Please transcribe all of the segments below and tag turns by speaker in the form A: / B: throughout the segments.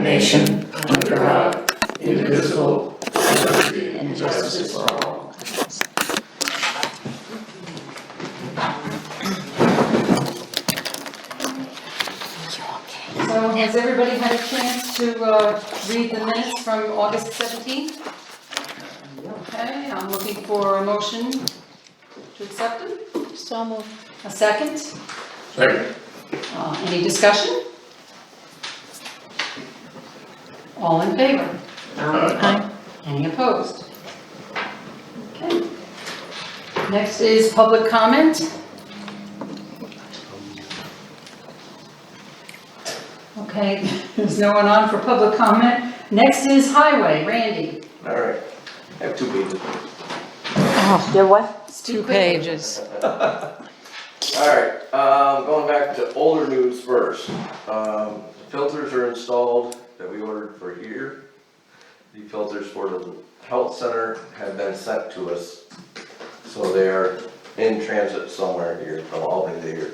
A: one nation, under God, indivisible, with liberty and justice for all.
B: So has everybody had a chance to read the minutes from August 17th? Okay, I'm looking for a motion to accept them.
C: So moved.
B: A second?
A: Second.
B: Any discussion? All in favor?
C: Aye.
B: Any opposed? Okay. Next is public comment. Okay, there's no one on for public comment. Next is highway, Randy.
D: All right, I have 2 pages.
C: Oh, there what?
B: It's
C: Two pages.
D: All right, going back to older news first. Filters are installed that we ordered for here. The filters for the health center have been sent to us. So they are in transit somewhere here from Albany to here.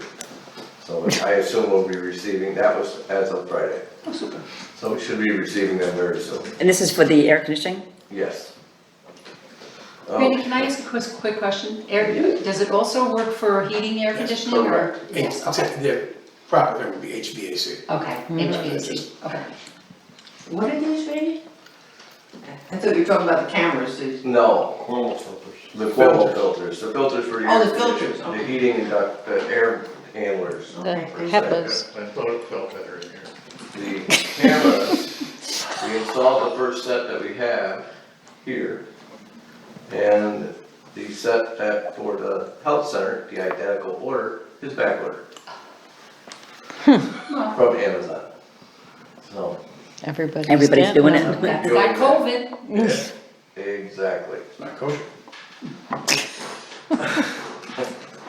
D: So I assume we'll be receiving, that was as of Friday.
B: Oh, super.
D: So we should be receiving them very soon,
C: And this is for the air conditioning?
D: yes.
B: Randy, can I ask a quick question? Does it also work for heating air conditioning or?
D: correct.
B: Yes, okay.
A: The proper term would be HVAC.
B: Okay, HVAC, okay.
E: What are these, Randy? I thought you were talking about the cameras.
D: No, the Cuomo filters, the filters for your.
E: Oh, the filters,
D: The
E: okay.
D: heating and the air handlers.
C: The HEPA's.
A: I thought it felt better in here.
D: The cameras, we installed the first set that we have here. And the set that for the health center, the identical order, is back ordered. From Amazon. So,
C: Everybody's doing it.
B: That's that COVID.
D: yeah, exactly.
A: It's not kosher.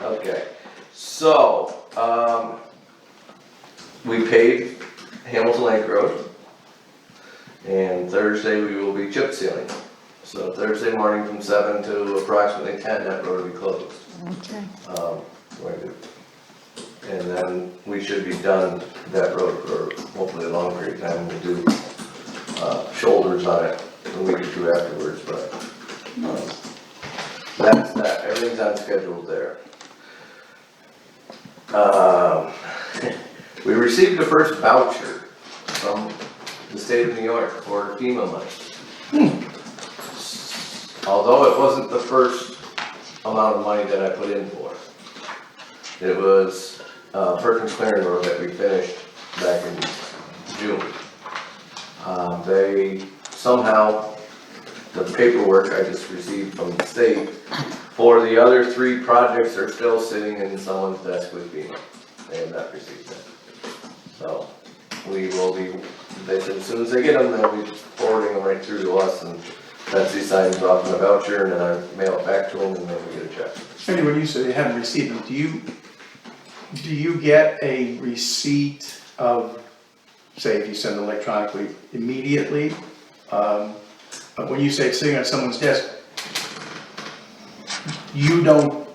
D: Okay, so, we paved Hamilton Lake Road. And Thursday we will be chip sealing. So Thursday morning from 7 to approximately 10, that road will be closed.
C: Okay.
D: And then we should be done that road for hopefully a long period of time. We'll do, shoulders on it a week or 2 afterwards, but, that's that, everything's on schedule there. We received the first voucher from the state of New York for FEMA money. Although it wasn't the first amount of money that I put in for. It was Perkins Clearing Road that we finished back in June. They somehow, the paperwork I just received from the state for the other 3 projects are still sitting in someone's desk with FEMA. They have not received them. So we will be, they said as soon as they get them, they'll be forwarding them right through to us, and Betsy signs off on the voucher and then I mail it back to them and then we get a check.
F: Randy, when you say you haven't received them, do you get a receipt of, say, if you send electronically immediately? But when you say it's sitting on someone's desk, you don't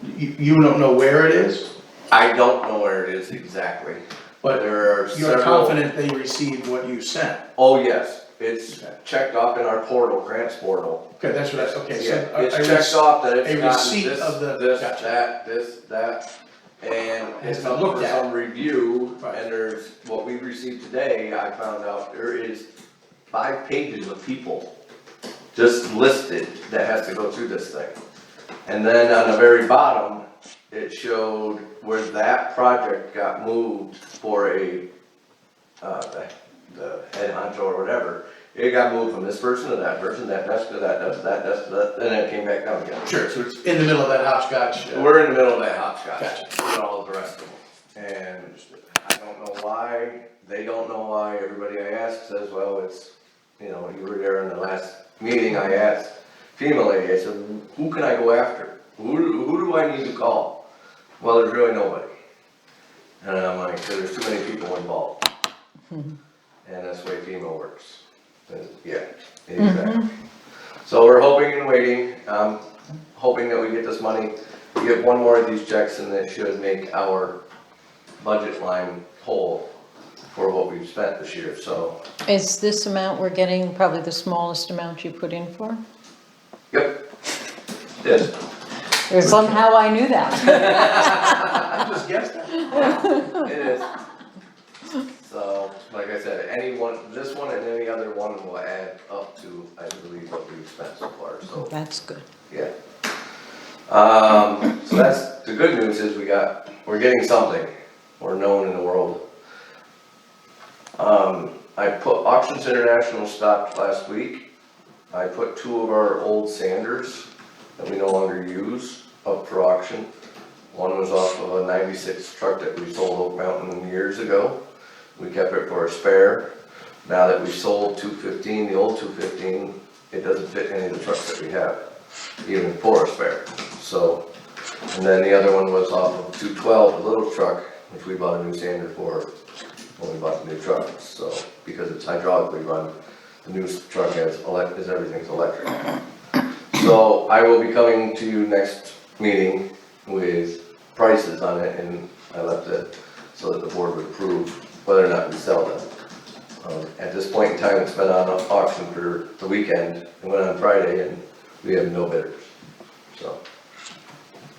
F: know where it is,
D: I don't know where it is exactly, but
F: but
D: there are
F: you're
D: several.
F: confident they received what you sent?
D: Oh, yes, it's checked off in our portal, grants portal.
F: Okay, that's what okay,
D: Yeah,
F: so
D: it's checked off that
F: a
D: it's gotten
F: receipt
D: this,
F: of the-
D: this,
F: gotcha.
D: that, and
F: Has
D: it's
F: been
D: up
F: looked
D: for
F: at.
D: some review,
F: Right.
D: and there's, what we received today, I found out there is 5 pages of people just listed that has to go through this thing. And then on the very bottom, it showed where that project got moved for the head honcho or whatever. It got moved from this person to that person, that desk to that desk, that desk to that, and then it came back down again.
F: Sure, so it's in the middle of that hopscotch.
D: We're in the middle of that hopscotch,
F: Gotcha.
D: with all of the rest of them. And I don't know why, they don't know why, everybody I ask says, well, it's, you know, you were there in the last meeting, I asked FEMA lady, I said, who can I go after? Who do I need to call? Well, there's really nobody. And I'm like, so there's too many people involved. And that's the way FEMA works. Yeah, exactly. So we're hoping and waiting, hoping that we get this money, we get one more of these checks and it should make our budget line whole for what we've spent this year, so,
A: Is this amount we're getting probably the smallest amount you put in for?
D: yep. Yes,
A: Or somehow I knew that.
F: I just guessed that.
D: it is. So, like I said, any one, this one and any other one will add up to, I believe, what we've spent so far, so,
A: That's good.
D: yeah. So that's, the good news is we're getting something, we're known in the world. I put Auctions International stopped last week. I put 2 of our old Sanders that we no longer use up for auction. One was off of a 96 truck that we sold Oak Mountain years ago. We kept it for a spare. Now that we sold 215, the old 215, it doesn't fit any of the trucks that we have, even for a spare. So, and then the other one was off of 212, a little truck, which we bought a new Sander for when we bought the new truck. So, because it's hydraulically run, the new truck is everything's electric. So I will be coming to you next meeting with prices on it, and I left it so that the board would approve whether or not we sell them. At this point in time, it's been on auction for the weekend, it went on Friday, and we have no bidders. So,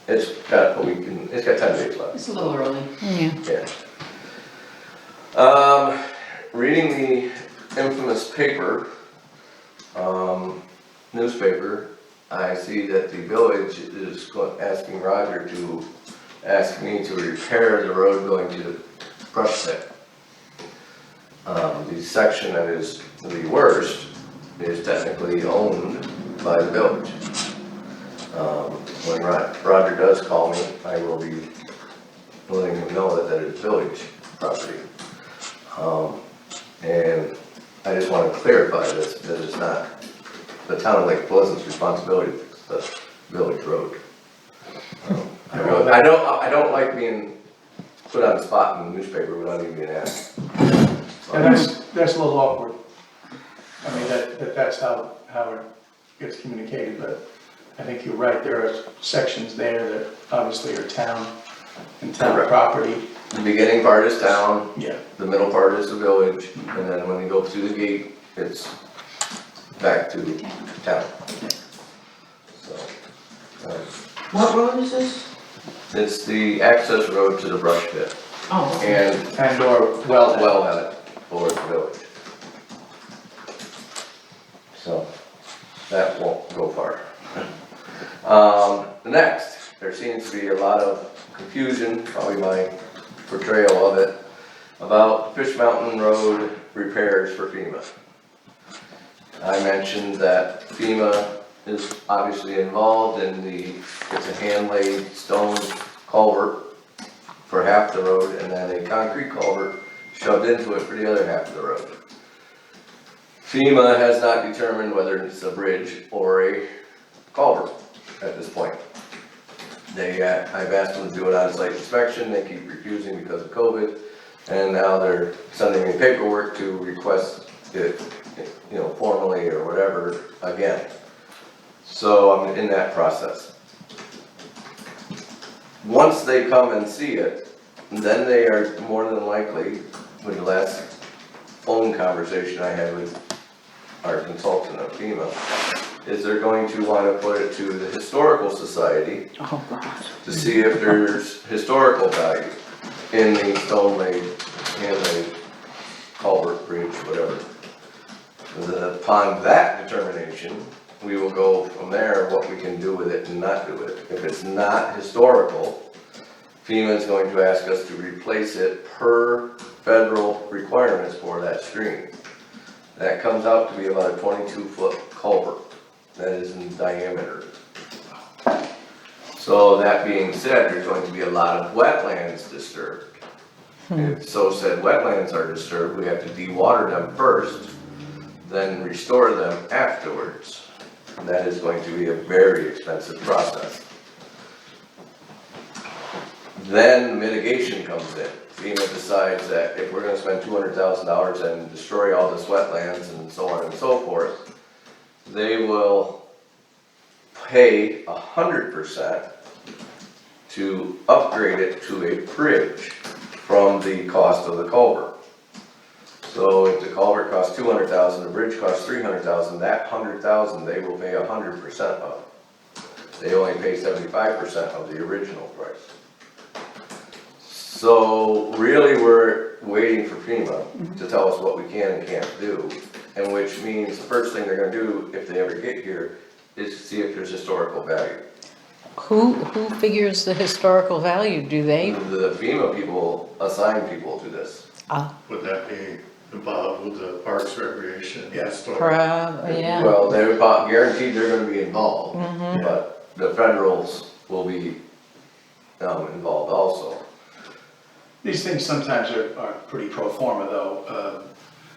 D: it's got a week, and it's got 10 days left.
E: It's a little early.
A: Yeah.
D: Yeah. Reading the infamous paper, newspaper, I see that the village is asking Roger to ask me to repair the road going to the brush pit. The section that is the worst is technically owned by the village. When Roger does call me, I will be letting him know that is village property. And I just want to clarify this, that it's not the town of Lake Pleasant's responsibility, it's the village road. I don't like being put on the spot in the newspaper without even being asked.
F: And that's a little awkward. I mean, that's how it gets communicated, but I think you're right, there are sections there that obviously are town and town
D: Correct.
F: property.
D: The beginning part is town,
F: Yeah.
D: the middle part is the village, and then when you go through the gate, it's back to town. So,
E: What road is this?
D: it's the access road to the brush pit,
E: Oh,
D: and
F: And/or well,
D: wellhead for the village. So, that won't go far. Next, there seems to be a lot of confusion, probably my portrayal of it, about Fish Mountain Road repairs for FEMA. I mentioned that FEMA is obviously involved in it's a hand-laid stone culvert for half the road, and then a concrete culvert shoved into it for the other half of the road. FEMA has not determined whether it's a bridge or a culvert at this point. I've asked them to do an on-site inspection, they keep refusing because of COVID, and now they're sending me paperwork to request it, formally or whatever, again. So I'm in that process. Once they come and see it, then they are more than likely, with the last phone conversation I had with our consultant at FEMA, is they're going to want to put it to the Historical Society
C: Oh, God.
D: to see if there's historical value in the stone-laid, hand-laid culvert, bridge, whatever. Upon that determination, we will go from there, what we can do with it and not do with it. If it's not historical, FEMA is going to ask us to replace it per federal requirements for that stream. That comes out to be about a 22-foot culvert that is in diameter. So that being said, there's going to be a lot of wetlands disturbed. If so said wetlands are disturbed, we have to de-water them first, then restore them afterwards. And that is going to be a very expensive process. Then mitigation comes in. FEMA decides that if we're gonna spend $200,000 and destroy all this wetlands and so on and so forth, they will pay 100% to upgrade it to a bridge from the cost of the culvert. So if the culvert costs 200,000, the bridge costs 300,000, that 100,000 they will pay 100% of. They only pay 75% of the original price. So really, we're waiting for FEMA to tell us what we can and can't do, and which means the first thing they're gonna do, if they ever get here, is see if there's historical value.
C: Who figures the historical value? Do they?
D: The FEMA people assign people to this.
A: Would that be involved with the Parks Recreation?
F: Yes.
C: Yeah.
D: Well, they're about guaranteed they're gonna be involved, but the federals will be, involved also.
F: These things sometimes are pretty pro forma though.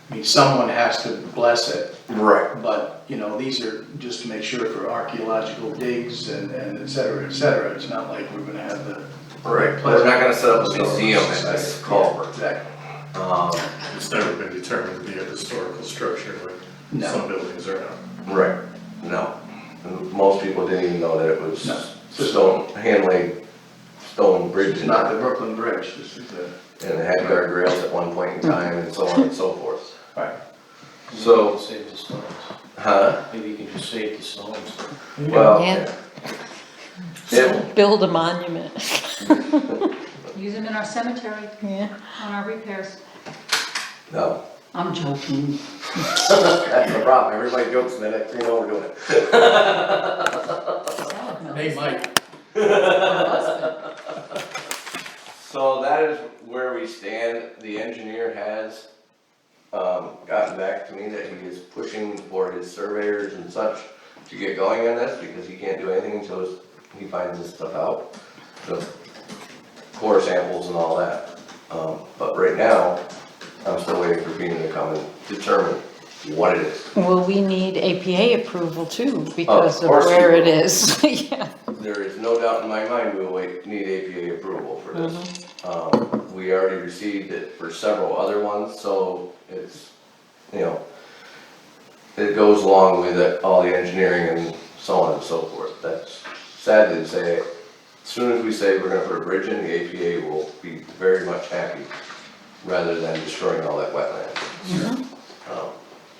F: I mean, someone has to bless it,
D: Right.
F: but, you know, these are just to make sure for archaeological digs and et cetera, et cetera. It's not like we're gonna have the.
D: Right, we're not gonna set up a museum at this culvert.
F: Exactly.
A: It's never been determined to be a historical structure like
F: No.
A: some buildings are now.
D: Right, no. And most people didn't even know that it was
F: No.
D: stone, hand-laid stone bridge
F: It's
D: and
F: not the Brooklyn Bridge, this is the,
D: it had guardrails at one point in time and so on and so forth.
F: right.
D: So,
G: Save the stones.
D: huh?
G: Maybe you can just save the stones.
D: Well,
C: Yeah.
D: yeah.
C: Build a monument.
B: Use them in our cemetery,
C: Yeah.
B: on our repairs.
D: No,
B: I'm joking.
D: that's the problem. Everybody jokes and then next thing you know, we're doing it.
F: Hey, Mike.
D: So that is where we stand. The engineer has, gotten back to me that he is pushing for his surveyors and such to get going on this, because he can't do anything until he finds this stuff out. The core samples and all that. But right now, I'm still waiting for FEMA to come and determine what it is.
C: Well, we need APA approval too, because of
D: course we
C: where it
D: will.
C: is. Yeah.
D: There is no doubt in my mind we'll need APA approval for this. We already received it for several other ones, so it's, you know, it goes along with it, all the engineering and so on and so forth. That's sad to say. As soon as we say we're gonna put a bridge in, the APA will be very much happy, rather than destroying all that wetland.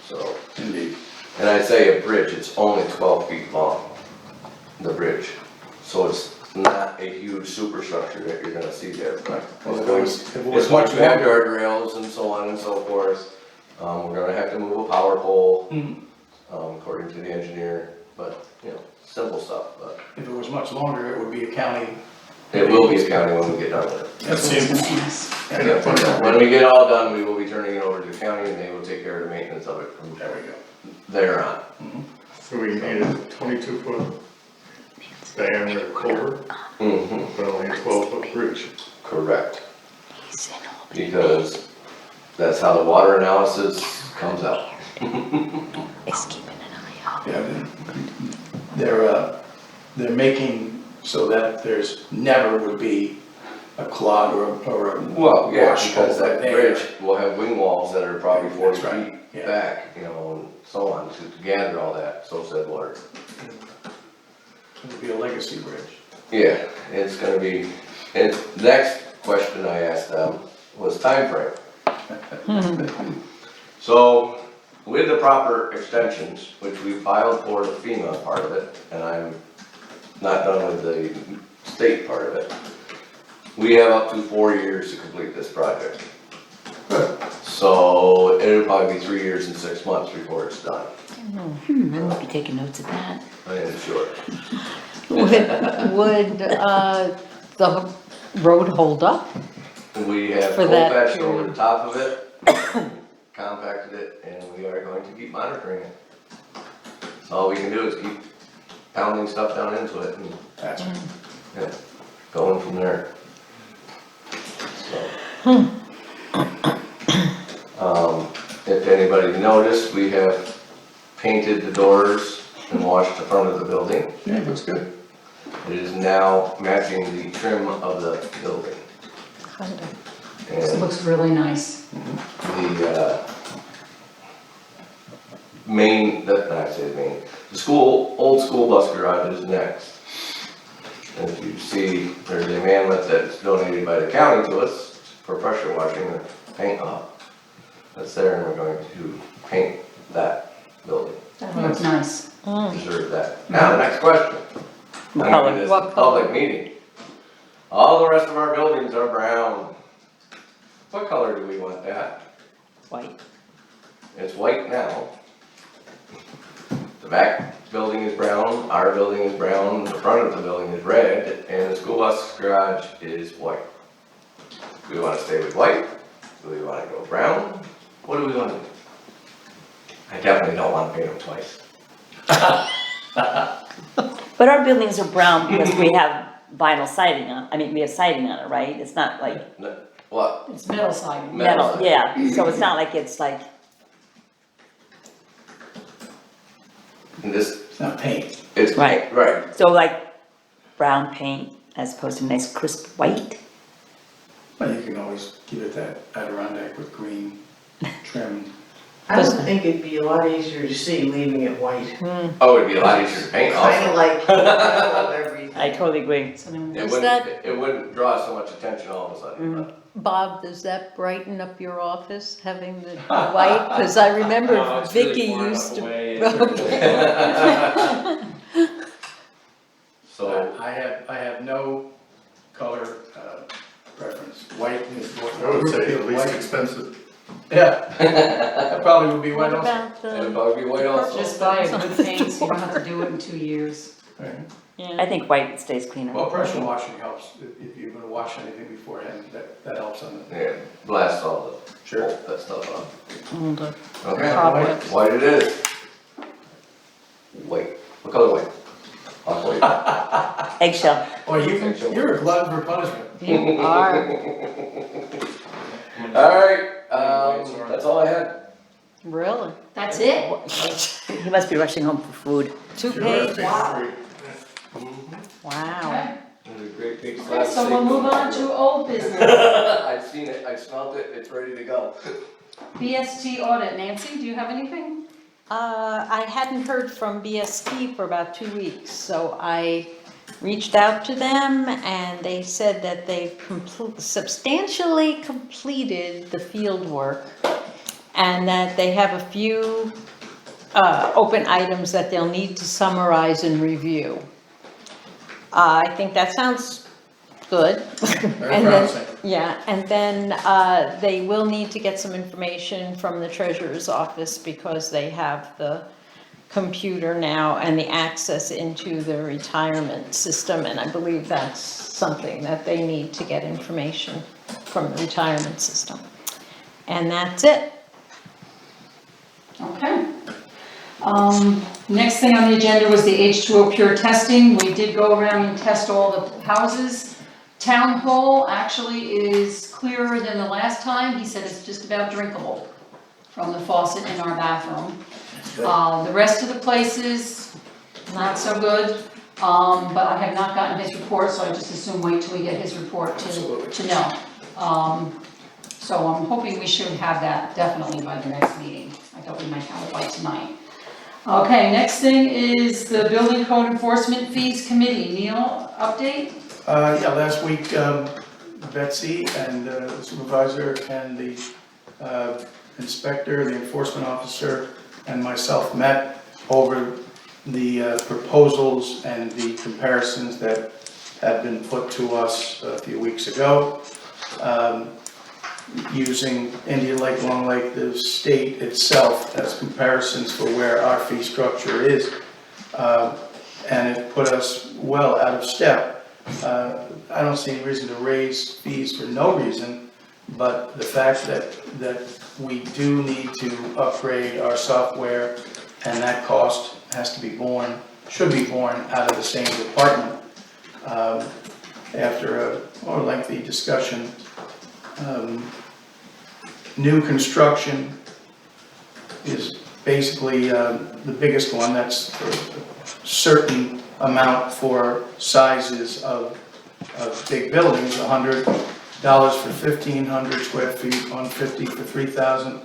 D: So,
F: Indeed.
D: and I say a bridge, it's only 12 feet long, the bridge. So it's not a huge superstructure that you're gonna see there, but it's once you have guardrails and so on and so forth. We're gonna have to move a power pole, according to the engineer, but, you know, simple stuff, but
F: If it was much longer, it would be a county.
D: it will be a county when we get done with it.
A: That seems,
D: Yeah, when we get all done, we will be turning it over to the county and they will take care of the maintenance of it from
F: There we go.
D: there on.
A: so we need a 22-foot diameter culvert, but only a 12-foot bridge.
D: Correct. Because that's how the water analysis comes out.
F: Yeah, they're making so that there's never would be a clog or a.
D: Well, yeah,
F: wash
D: because
F: over
D: that
F: there.
D: bridge will have wing walls that are probably 40
F: That's right,
D: feet
F: yeah.
D: back, you know, and so on, to gather all that, so said water.
F: It'll be a legacy bridge.
D: Yeah, it's gonna be, and next question I asked them was timeframe. So, with the proper extensions, which we filed for the FEMA part of it, and I'm not done with the state part of it, we have up to 4 years to complete this project. So, it'll probably be 3 years and 6 months before it's done,
C: I won't be taking notes of that.
D: I am sure.
C: Would the road hold up?
D: We have
C: For
D: coal
C: that
D: patched over
C: period.
D: the top of it, compacted it, and we are going to keep monitoring it. So all we can do is keep pounding stuff down into it and,
F: That's right.
D: yeah, going from there. So. If anybody noticed, we have painted the doors and washed the front of the building.
F: Yeah, looks good.
D: It is now matching the trim of the building.
B: It
D: And
B: looks really nice.
D: the, the school, old school bus garage is next. And if you see, there's a manlet that's donated by the county to us for pressure washing the paint off. that's there, and we're going to paint that building,
B: Looks nice.
D: deserve that. Now, the next question.
C: What
D: I
C: color?
D: mean, this is
C: What
D: a public meeting. All the rest of our buildings are brown. What color do we want that?
C: White.
D: It's white now. The back building is brown, our building is brown, the front of the building is red, and the school bus garage is white. Do we wanna stay with white? Do we wanna go brown? What do we wanna do? I definitely don't wanna paint them twice.
G: But our buildings are brown because we have vinyl siding on, I mean, we have siding on it, right? It's not like
D: What?
B: It's metal siding.
D: Metal.
G: metal, yeah, so it's not like it's like,
D: And this,
F: It's not paint.
D: it's,
G: Right.
D: right,
G: so like brown paint as opposed to nice crisp white.
F: But you can always give it that Adirondack with green trim.
E: I would think it'd be a lot easier to see leaving it white.
D: oh, it'd be a lot easier to paint also.
E: Kinda like the middle of everything.
G: I totally agree.
B: So then
D: It
C: Is
D: wouldn't,
C: that-
D: it wouldn't draw so much attention all of a sudden, but.
C: Bob, does that brighten up your office, having the white? Because I remember Vicky used to.
D: So,
F: I have no color preference. White is what.
A: I would say the least expensive.
F: Yeah, that probably would be white
C: What
F: also.
C: about
D: and it'd
C: the,
D: probably be white also.
B: just buy a good paint, so you don't have to do it in 2 years.
F: Right.
G: I
C: yeah,
G: think white stays cleaner.
F: Well, pressure washing helps, if you're gonna wash anything beforehand, that helps on it.
D: Yeah, blast all the,
F: Sure.
D: that stuff off.
C: all the
D: Okay,
C: cobwebs.
D: white it is. White, what color white? Off white.
G: Eggshell.
F: Or you're a glutton for punishment.
C: You are,
D: Alright, that's all I had.
C: really?
B: That's it?
G: He must be rushing home for food.
C: 2
A: Sure,
C: pages?
A: wow.
C: Wow.
B: Okay,
D: There's a great big slab
B: okay,
D: of
B: so we'll
D: steak
B: move
D: going
B: on to old business.
D: I've seen it, I've smelled it, it's ready to go.
B: BST audit, Nancy, do you have anything?
C: I hadn't heard from BST for about 2 weeks, so I reached out to them and they said that they've substantially completed the field work and that they have a few open items that they'll need to summarize and review. I think that sounds good.
F: Very
C: And then,
F: promising.
C: yeah, and then they will need to get some information from the treasurer's office because they have the computer now and the access into the retirement system, and I believe that's something that they need to get information from the retirement system. And that's it.
B: Okay. Next thing on the agenda was the H2O Pure testing. We did go around and test all the houses. Town Hall actually is clearer than the last time. He said it's just about drinkable from the faucet in our bathroom. The rest of the places, not so good. But I have not gotten his report, so I just assume wait till we get his report to know. So I'm hoping we should have that definitely by the next meeting. I thought we might have it by tonight. Okay, next thing is the Building Code Enforcement Fees Committee. Neil, update?
F: Yeah, last week, Betsy and the supervisor and the inspector, the enforcement officer, and myself met over the proposals and the comparisons that had been put to us a few weeks ago. Using Indian Lake, Long Lake, the state itself as comparisons for where our fee structure is. And it put us well out of step. I don't see any reason to raise fees for no reason, but the fact that we do need to upgrade our software and that cost has to be borne, should be borne out of the same department. After a more lengthy discussion, new construction is basically the biggest one. That's a certain amount for sizes of big buildings, $100 for 1,500 square feet, $150 for 3,000,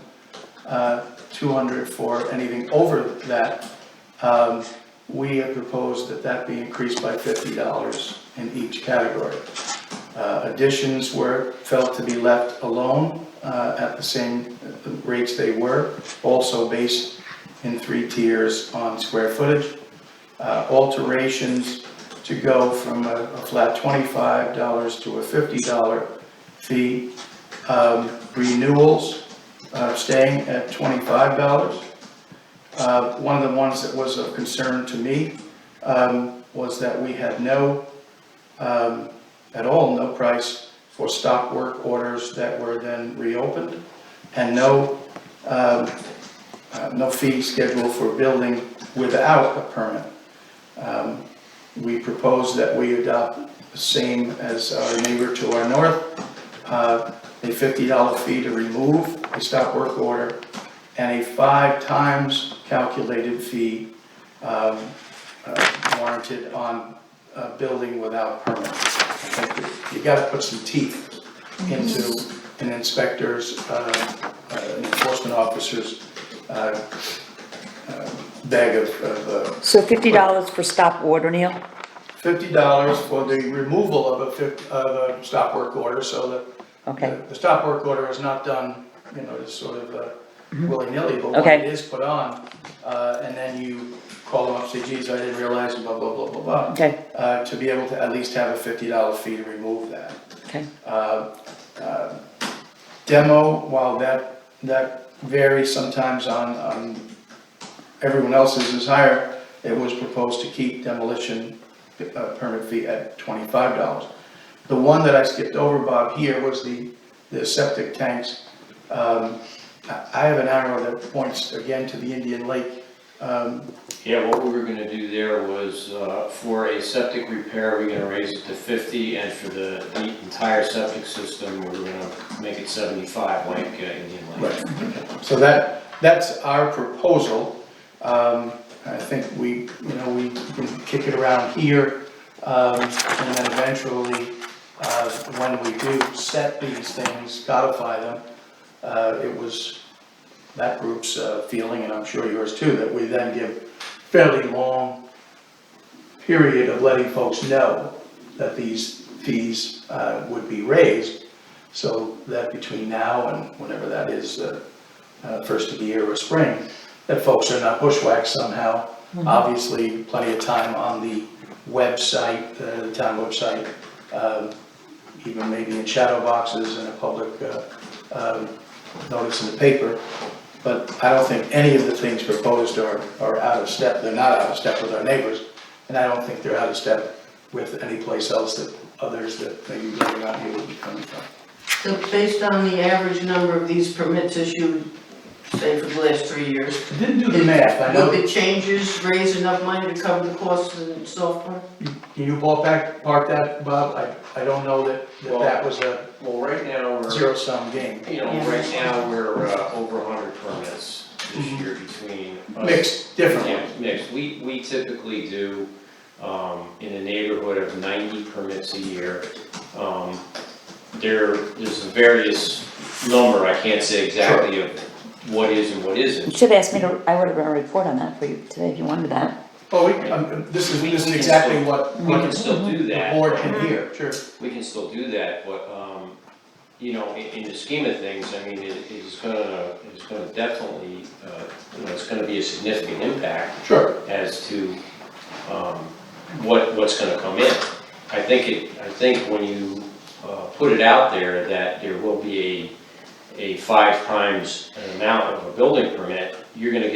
F: $200 for anything over that. We have proposed that be increased by $50 in each category. Additions were felt to be left alone at the same rates they were, also based in 3 tiers on square footage. Alterations to go from a flat $25 to a $50 fee. Renewals staying at $25. One of the ones that was of concern to me was that we had no price for stop work orders that were then reopened, and no fee schedule for building without a permit. We propose that we adopt the same as our neighbor to our north, a $50 fee to remove a stop work order, and a 5 times calculated fee warranted on building without permit. I think that you gotta put some teeth into an inspector's, an enforcement officer's bag of
G: So $50 for stop order, Neil?
F: $50 for the removal of a stop work order, so that
G: Okay,
F: the stop work order is not done, just sort of willy-nilly, but when
G: Okay.
F: it is put on, and then you call them up, say, geez, I didn't realize, blah, blah, blah, blah, blah.
G: okay,
F: To be able to at least have a $50 fee to remove that.
G: okay.
F: Demo, while that varies sometimes on everyone else's is higher, it was proposed to keep demolition permit fee at $25. The one that I skipped over, Bob, here was the septic tanks. I have an arrow that points again to the Indian Lake.
H: Yeah, what we were gonna do there was, for a septic repair, we're gonna raise it to 50, and for the entire septic system, we're gonna make it 75, like Indian Lake.
F: Right. So that's our proposal. I think we can kick it around here, and then eventually, when we do set these things, codify them, it was that group's feeling, and I'm sure yours too, that we then give fairly long period of letting folks know that these fees would be raised, so that between now and whenever that is, first of the year or spring, that folks are not bushwhacked somehow. Obviously, plenty of time on the website, the town website, even maybe in shadow boxes and a public notice in the paper. But I don't think any of the things proposed are out of step. They're not out of step with our neighbors, and I don't think they're out of step with any place else that others that maybe living out here would be coming from.
E: So based on the average number of these permits issued, say for the last 3 years,
F: I didn't do the math, I know.
E: will the changes raise enough money to cover the costs of software?
F: Can you park that, Bob? I don't know that was a
H: Well, right now, we're,
F: zero-sum game.
H: right now, we're over 100 permits this year between us.
F: Mixed, different
H: Yeah,
F: ones.
H: mixed. We typically do, in the neighborhood of 90 permits a year. There's a various number, I can't say exactly of what is and what
G: You
H: isn't.
G: should have asked me to, I would have run a report on that for you today if you wanted that.
F: Oh, this is exactly what
H: We can still do
F: the
H: that.
F: board can hear, sure.
H: We can still do that, but, in the scheme of things, I mean, it's gonna definitely, it's gonna be a significant impact
F: Sure.
H: as to, what's gonna come in. I think when you, put it out there that there will be a 5 times an amount of a building permit, you're gonna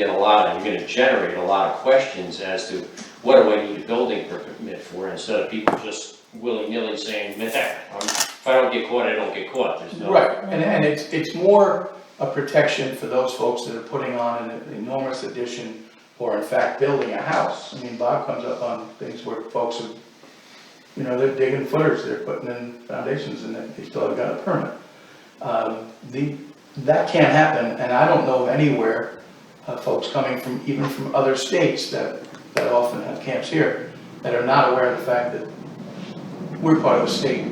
H: generate a lot of questions as to what do I need a building permit for, instead of people just willy-nilly saying, if I don't get caught, I don't get caught, there's no.
F: Right, and it's more a protection for those folks that are putting on an enormous addition or in fact building a house. I mean, Bob comes up on things where folks are, they're digging footers, they're putting in foundations and they still haven't got a permit. That can't happen, and I don't know of anywhere, folks coming even from other states that often have camps here, that are not aware of the fact that we're part of the state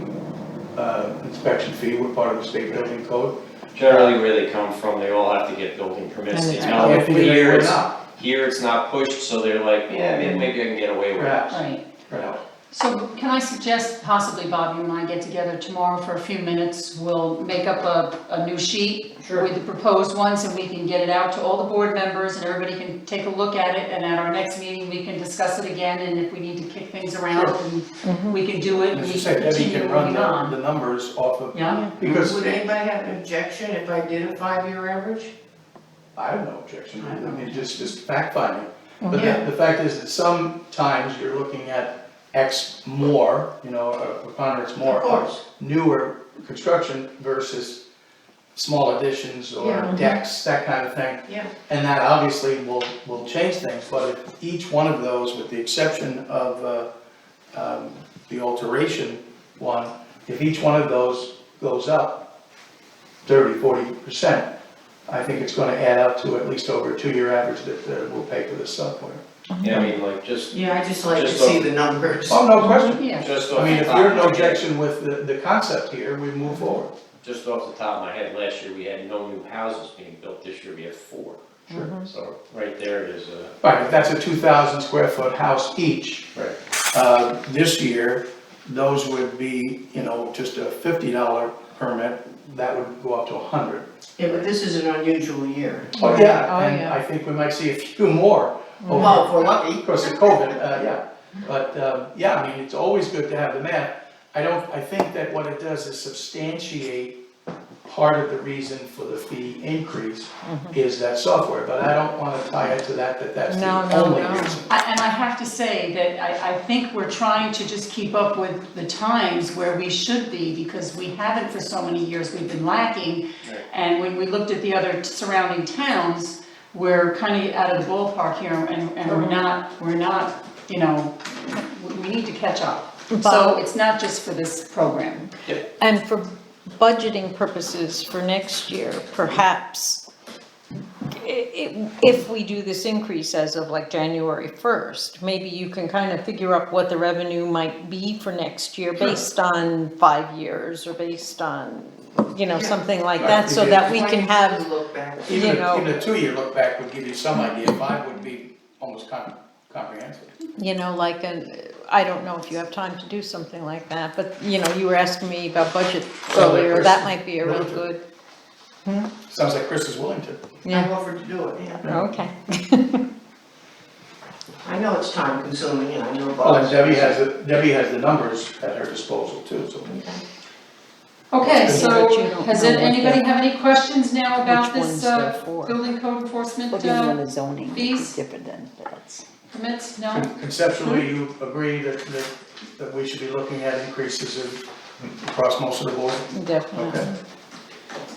F: inspection fee, we're part of the state building code.
H: Generally, where they come from, they all have to get building permits, they
G: And
H: know
F: Can't figure
H: here
F: it
H: it's,
F: out.
H: here it's not pushed, so they're like, yeah, maybe I can get away with it.
F: Perhaps,
B: Right.
F: perhaps.
B: So can I suggest possibly, Bob, you and I get together tomorrow for a few minutes, we'll make up a new sheet
E: Sure.
B: with the proposed ones, and we can get it out to all the board members, and everybody can take a look at it, and at our next meeting, we can discuss it again, and if we need to kick things around, and we can do it, and
F: As
B: we
F: you
B: can
F: say, Debbie
B: continue
F: can run
B: moving on.
F: the numbers off of,
B: Yeah,
F: because
E: Would anybody have an objection if I did a 5-year average?
F: I have no objection, I mean, just fact finding. But
E: Yeah.
F: the fact is that sometimes you're looking at X more, you know, a preponderance more
E: Of course.
F: newer construction versus small additions or
E: Yeah.
F: decks, that kind of thing.
E: Yeah.
F: And that obviously will change things, but if each one of those, with the exception of, the alteration one, if each one of those goes up 30-40%, I think it's gonna add up to at least over a 2-year average that we'll pay for this software.
H: Yeah, I mean, like, just
E: Yeah, I just like to
H: Just
E: see
H: look-
E: the numbers.
F: Oh, no question.
B: yeah.
H: Just off
F: I mean,
H: the
F: if
H: top
F: you're
H: of
F: no
H: my head-
F: objection with the concept here, we move forward.
H: Just off the top of my head, last year we had no new houses being built, this year we have 4.
F: Sure.
H: So, right there is a,
F: Right, if that's a 2,000 square foot house each,
H: right,
F: this year, those would be, you know, just a $50 permit, that would go up to 100.
E: Yeah, but this is an unusual year.
F: Oh, yeah,
B: Oh,
F: and
B: yeah.
F: I think we might see a few more
E: Well, if we're lucky.
F: because of COVID, yeah. But, yeah, I mean, it's always good to have the map. I think that what it does is substantiate part of the reason for the fee increase is that software, but I don't wanna tie it to that's the
C: No, no,
F: only
C: no.
F: reason.
B: And I have to say that I think we're trying to just keep up with the times where we should be, because we haven't for so many years, we've been lacking.
H: Right.
B: And when we looked at the other surrounding towns, we're kind of out of the ballpark here, and we're not, you know, we need to catch up. So
C: Bob?
B: it's not just for this program.
C: And for budgeting purposes for next year, perhaps, if we do this increase as of like January 1st, maybe you can kind of figure out what the revenue might be for next year based on 5 years or based on, you know, something like that, so that we can have,
E: Look back.
C: you know.
F: Even a 2-year look back would give you some idea, 5 would be almost comprehensive.
C: you know, like I don't know if you have time to do something like that, but, you know, you were asking me about budget
F: Well, like
C: earlier,
F: Chris
C: that might be a real
F: willing to.
C: good,
F: Sounds like Chris is willing to.
E: I
C: yeah,
E: offered to do it, yeah.
C: okay.
E: I know it's time consuming and I know
F: Well, and
E: Bob's.
F: Debbie has the numbers at her disposal too, so.
B: Okay,
C: But you
B: so
C: don't
B: has
C: know what
B: anybody
C: the-
B: have any questions now about
G: Which
B: this
G: ones they're for.
B: building code enforcement
G: Well, the one is zoning,
B: fees?
G: is different than that's.
B: permits? No?
F: Conceptually, you agree that we should be looking at increases across most of the board?
C: Definitely.
F: Okay.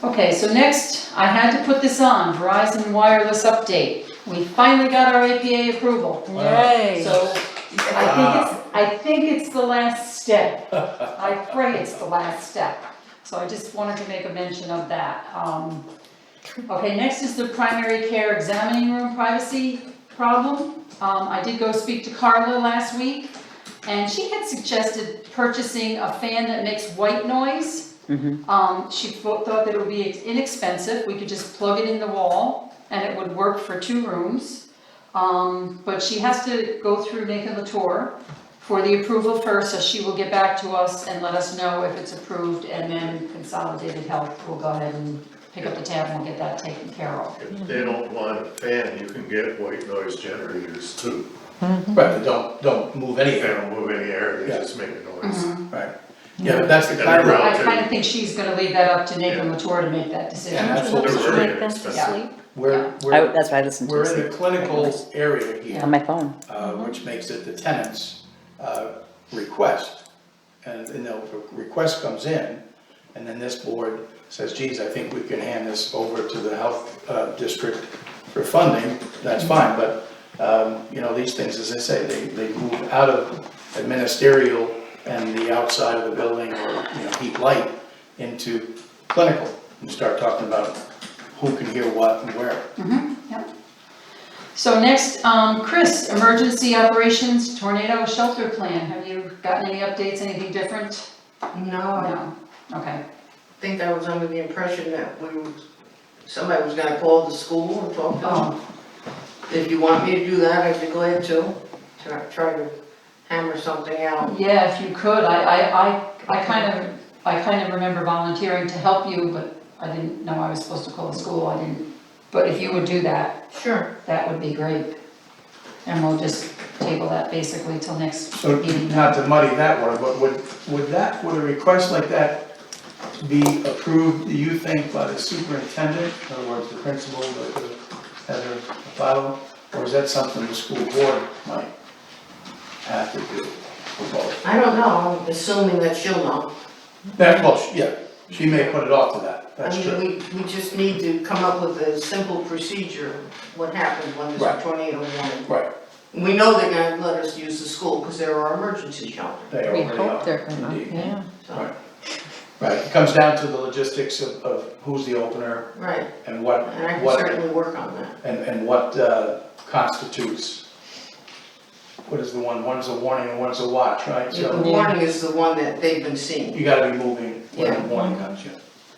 B: Okay, so next, I had to put this on, Verizon wireless update. We finally got our APA approval.
C: Yay.
B: So I think it's the last step. I pray it's the last step. So I just wanted to make a mention of that. Okay, next is the primary care examining room privacy problem. I did go speak to Carla last week, and she had suggested purchasing a fan that makes white noise. She thought that it would be inexpensive, we could just plug it in the wall, and it would work for 2 rooms. But she has to go through Nathan Latour for the approval first, so she will get back to us and let us know if it's approved, and then Consolidated Health will go ahead and pick up the tab and we'll get that taken care of.
A: If they don't want a fan, you can get white noise generators too.
F: Right, but don't move
A: They
F: anything,
A: don't move any air, they
F: Yeah.
A: just make a noise.
F: right? Yeah, but that's the
A: And
F: kind of,
A: around-
B: I kind of think she's gonna leave that up to Nathan Latour to make that
F: Yeah,
B: decision.
F: absolutely.
C: Should
A: very
C: make them
A: expensive.
C: sleep.
F: we're,
G: That's what I listened to.
F: we're in the clinical area here.
G: On my phone.
F: Which makes it the tenant's request. And the request comes in, and then this board says, geez, I think we can hand this over to the health district for funding, that's fine, but, you know, these things, as I say, they move out of administerial and the outside of the building, or, you know, heat light, into clinical, and start talking about who can hear what and where.
B: Yep. So next, Chris, emergency operations tornado shelter plan. Have you gotten any updates, anything different?
E: No, I
B: No, okay.
E: think I was under the impression that somebody was gonna call the school and talk to them.
B: Oh,
E: If you want me to do that, I'd be glad to, try to hammer something out.
B: Yeah, if you could, I kind of remember volunteering to help you, but I didn't know I was supposed to call the school, I didn't. But if you would do that,
E: Sure.
B: that would be great. And we'll just table that basically till next
F: So,
B: meeting.
F: not to muddy that water, but would a request like that be approved, do you think, by the superintendent? In other words, the principal, the Heather, the follow? Or is that something the school board might have to do for both?
E: I don't know, I'm assuming that she'll know.
F: That, well, yeah, she may put it off to that,
E: I
F: that's true.
E: mean, we just need to come up with a simple procedure, what happens when there's
F: Right.
E: a tornado warning.
F: Right,
E: We know they're gonna let us use the school, because there are emergency shelters,
F: they
C: We
F: already are.
C: hope they're gonna,
F: Indeed.
C: yeah.
E: so,
F: Right. Right, it comes down to the logistics of who's the opener
E: right,
F: and what,
E: and I can
F: what,
E: certainly work on that.
F: and what constitutes. What is the one, one's a warning and one's a watch, right?
E: The
F: So
E: warning is the one that they've been seeing.
F: you gotta be moving when the
E: Yeah.
F: warning comes, yeah.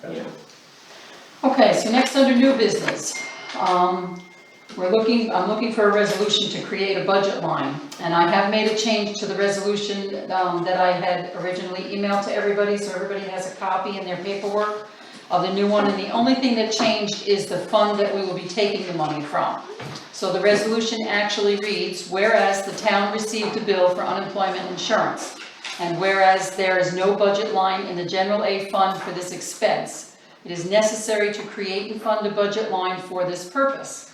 F: Gotcha.
E: Yeah.
B: Okay, so next under new business, I'm looking for a resolution to create a budget line. And I have made a change to the resolution that I had originally emailed to everybody, so everybody has a copy in their paperwork of the new one. And the only thing that changed is the fund that we will be taking the money from. So the resolution actually reads, whereas the town received a bill for unemployment insurance, and whereas there is no budget line in the general aid fund for this expense, it is necessary to create and fund a budget line for this purpose.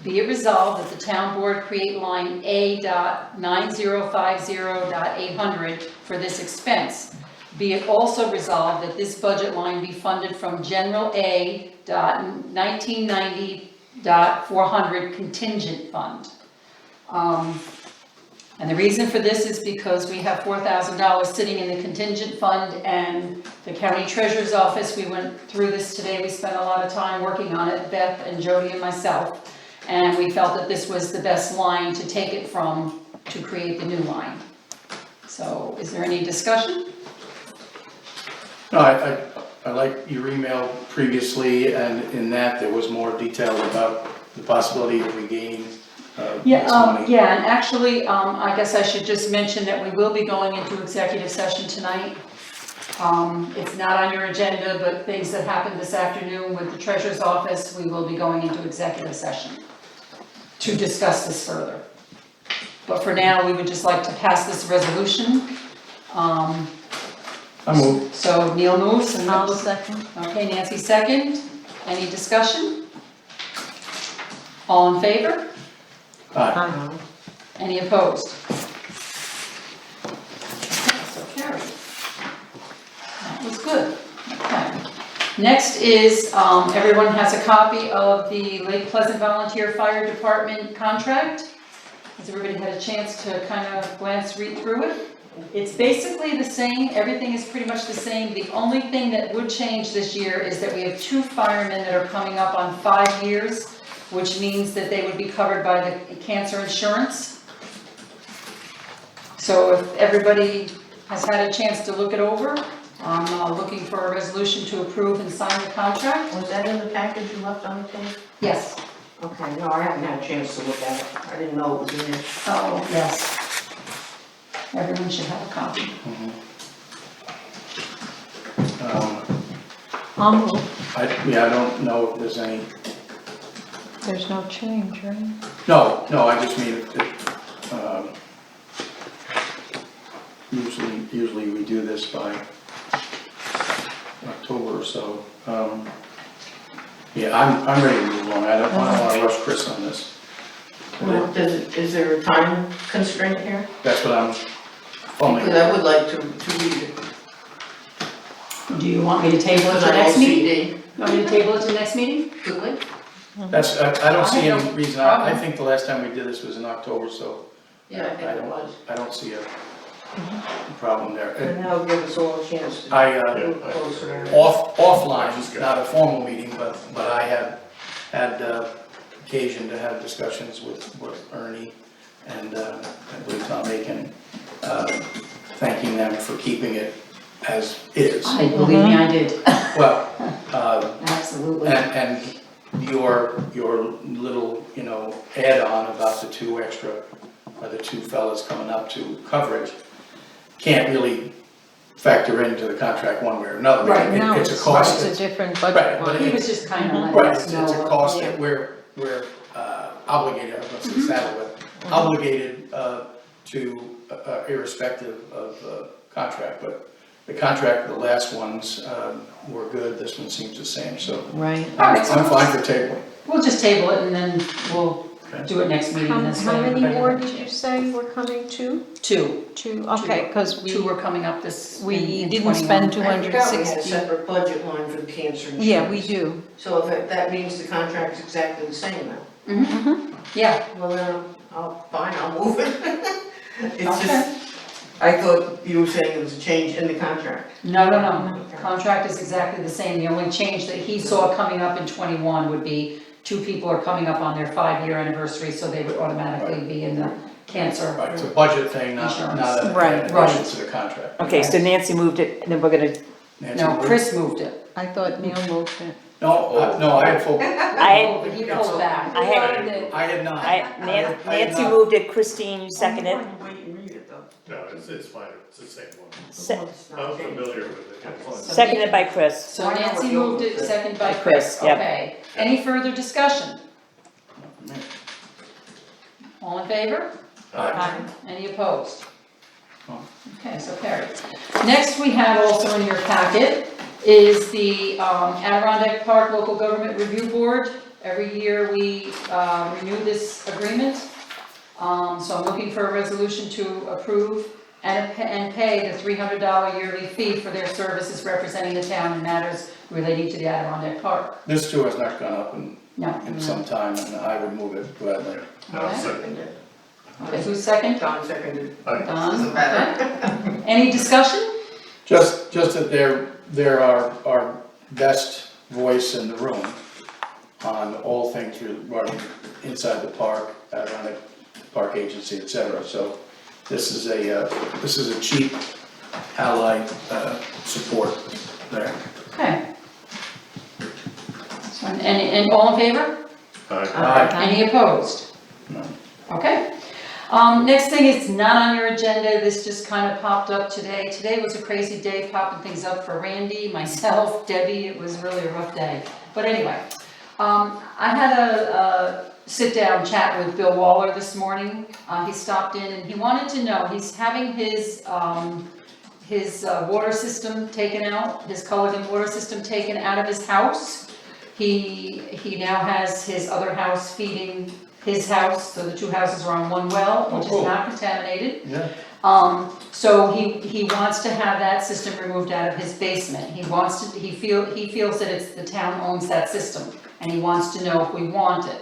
B: Be it resolved that the town board create line A.9050.800 for this expense. Be it also resolved that this budget line be funded from general A.1990.400 contingent fund. And the reason for this is because we have $4,000 sitting in the contingent fund, and the county treasurer's office, we went through this today, we spent a lot of time working on it, Beth and Jody and myself, and we felt that this was the best line to take it from to create the new line. So is there any discussion?
F: No, I like your email previously, and in that there was more detail about the possibility of regaining this money.
B: Yeah, and actually, I guess I should just mention that we will be going into executive session tonight. It's not on your agenda, but things that happened this afternoon with the treasurer's office, we will be going into executive session to discuss this further. But for now, we would just like to pass this resolution.
F: I move.
B: So Neil moves and
C: I'll second.
B: okay, Nancy second. Any discussion? All in favor?
F: Aye.
B: Any opposed? So carried. That was good. Okay. Next is, everyone has a copy of the Lake Pleasant Volunteer Fire Department contract. Has everybody had a chance to kind of read through it? It's basically the same, everything is pretty much the same. The only thing that would change this year is that we have 2 firemen that are coming up on 5 years, which means that they would be covered by the cancer insurance. So if everybody has had a chance to look it over, I'm looking for a resolution to approve and sign the contract.
E: Was that in the package you left on the table?
B: Yes.
E: Okay, no, I haven't had a chance to look at it, I didn't know it was in there.
B: Oh, yes. Everyone should have a copy.
C: I'll move.
F: I don't know if there's any,
C: There's no change, right?
F: no, I just mean usually we do this by October or so. Yeah, I'm ready to move along, I don't wanna rush Chris on this.
E: Well, is there a time constraint here?
F: That's what I'm fumbling.
E: Because I would like to read it.
B: Do you want me to table it to
E: Because I'm
B: next meeting?
E: OCD.
B: You want me to table it to next meeting?
E: Could we?
F: That's, I don't see
B: I
F: any
B: don't-
F: reason, I think the last time we did this was in October, so
E: Yeah, I think it was.
F: I don't see a problem there.
E: And that'll give us all a chance to
F: I,
E: move closer.
F: offline, not a formal meeting, but I have had occasion to have discussions with Ernie and I believe Tom Aiken, thanking them for keeping it as is.
B: Believe me, I did.
F: Well,
B: Absolutely.
F: and your little, add-on about the 2 extra are the two fellas coming up to coverage, can't really factor into the contract one way or another.
B: Right,
C: No,
F: It's a cost,
C: It's a different
F: Right,
C: budget
F: but
C: line.
B: He was just kind of letting
F: right,
B: us
F: it's
B: know.
F: a cost
C: yeah.
F: that we're obligated, I was gonna say saddled with, obligated to irrespective of contract, but the contract, the last ones were good, this one seems the same, so
C: Right.
F: I'm
B: Alright, so
F: I'm fine for tabling.
B: We'll just table it and then we'll
F: Okay.
B: do it next meeting.
C: How
B: This
C: how
B: way
C: many
B: everybody
C: more
B: will have a
C: did you
B: chance.
C: say were coming to?
B: Two.
C: Okay, because
B: Two
C: we,
B: were coming up this,
C: we
B: in
C: didn't spend
B: 21.
E: I forgot we had a
C: 260.
E: separate budget line for the cancer insurance.
C: Yeah, we do.
E: So if that means the contract's exactly the same now,
B: Mhm. Yeah,
E: well then, I'll move it. It's
B: okay.
E: just, I thought you were saying it was a change in the contract.
B: No, contract is exactly the same. The only change that he saw coming up in 21 would be two people are coming up on their 5-year anniversary, so they would automatically be in the cancer.
F: Right, it's a budget thing, not a,
C: Right,
F: an addition
B: right.
F: to the contract.
G: Okay, so Nancy moved it, and then we're gonna,
F: Nancy,
B: No,
F: move?
B: Chris moved it.
C: I thought Neil moved it.
F: No, I had full,
G: I,
B: But he pulled back.
G: I had-
F: I had not.
G: Nancy moved it, Christine, you seconded.
E: Wait and read it though.
A: No, it's fine, it's the same one.
G: Se-
A: I'm familiar with it. It's
G: Seconded by Chris.
B: So Nancy moved it, second by Chris,
G: Yep.
B: okay. Any further discussion? All in favor?
F: Aye.
B: Any opposed?
F: Oh.
B: Okay, so carried. Next, we have also in your packet is the Adirondack Park Local Government Review Board. Every year we renew this agreement. So I'm looking for a resolution to approve and pay the $300 yearly fee for their services representing the town in matters relating to the Adirondack Park.
F: This too has not gone up in
B: No.
F: some time, and I would move it gladly.
B: Okay.
A: second.
B: Okay, who's second?
E: Don seconded.
A: Aye.
B: Don,
E: Doesn't matter.
B: okay. Any discussion?
F: Just that they're our best voice in the room on all things running inside the park, Adirondack Park Agency, et cetera. So this is a cheap ally support there.
B: Okay. So, and all in favor?
F: Aye.
B: Any opposed?
F: No.
B: Okay. Next thing is not on your agenda, this just kind of popped up today. Today was a crazy day popping things up for Randy, myself, Debbie, it was really a rough day. But anyway, I had a sit-down chat with Bill Waller this morning. He stopped in and he wanted to know, he's having his water system taken out, his Culligan water system taken out of his house. He now has his other house feeding his house, so the two houses are on one well, which is
F: cool.
B: not contaminated.
F: Yeah.
B: So he wants to have that system removed out of his basement. He feels that it's, the town owns that system, and he wants to know if we want it.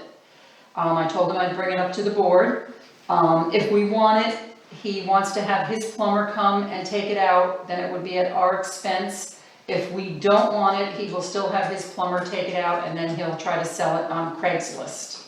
B: I told him I'd bring it up to the board. If we want it, he wants to have his plumber come and take it out, then it would be at our expense. If we don't want it, he will still have his plumber take it out, and then he'll try to sell it on Craigslist.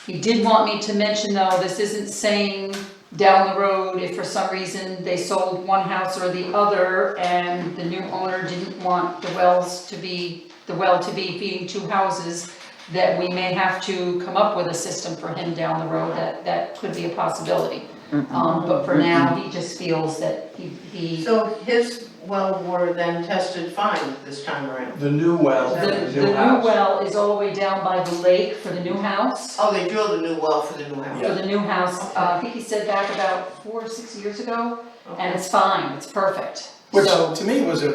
B: He did want me to mention though, this isn't saying down the road, if for some reason they sold one house or the other and the new owner didn't want the well to be feeding two houses, that we may have to come up with a system for him down the road, that could be a possibility. But for now, he just feels that he.
E: So his well water then tested fine this time around?
F: The new well,
B: The
F: the
B: new
F: new house.
B: well is all the way down by the lake for the new house.
E: Oh, they drilled a new well for the new house?
B: For the new house, I think he said back about 4 or 6 years ago, and it's fine, it's perfect.
F: Which
B: So,
F: to me was when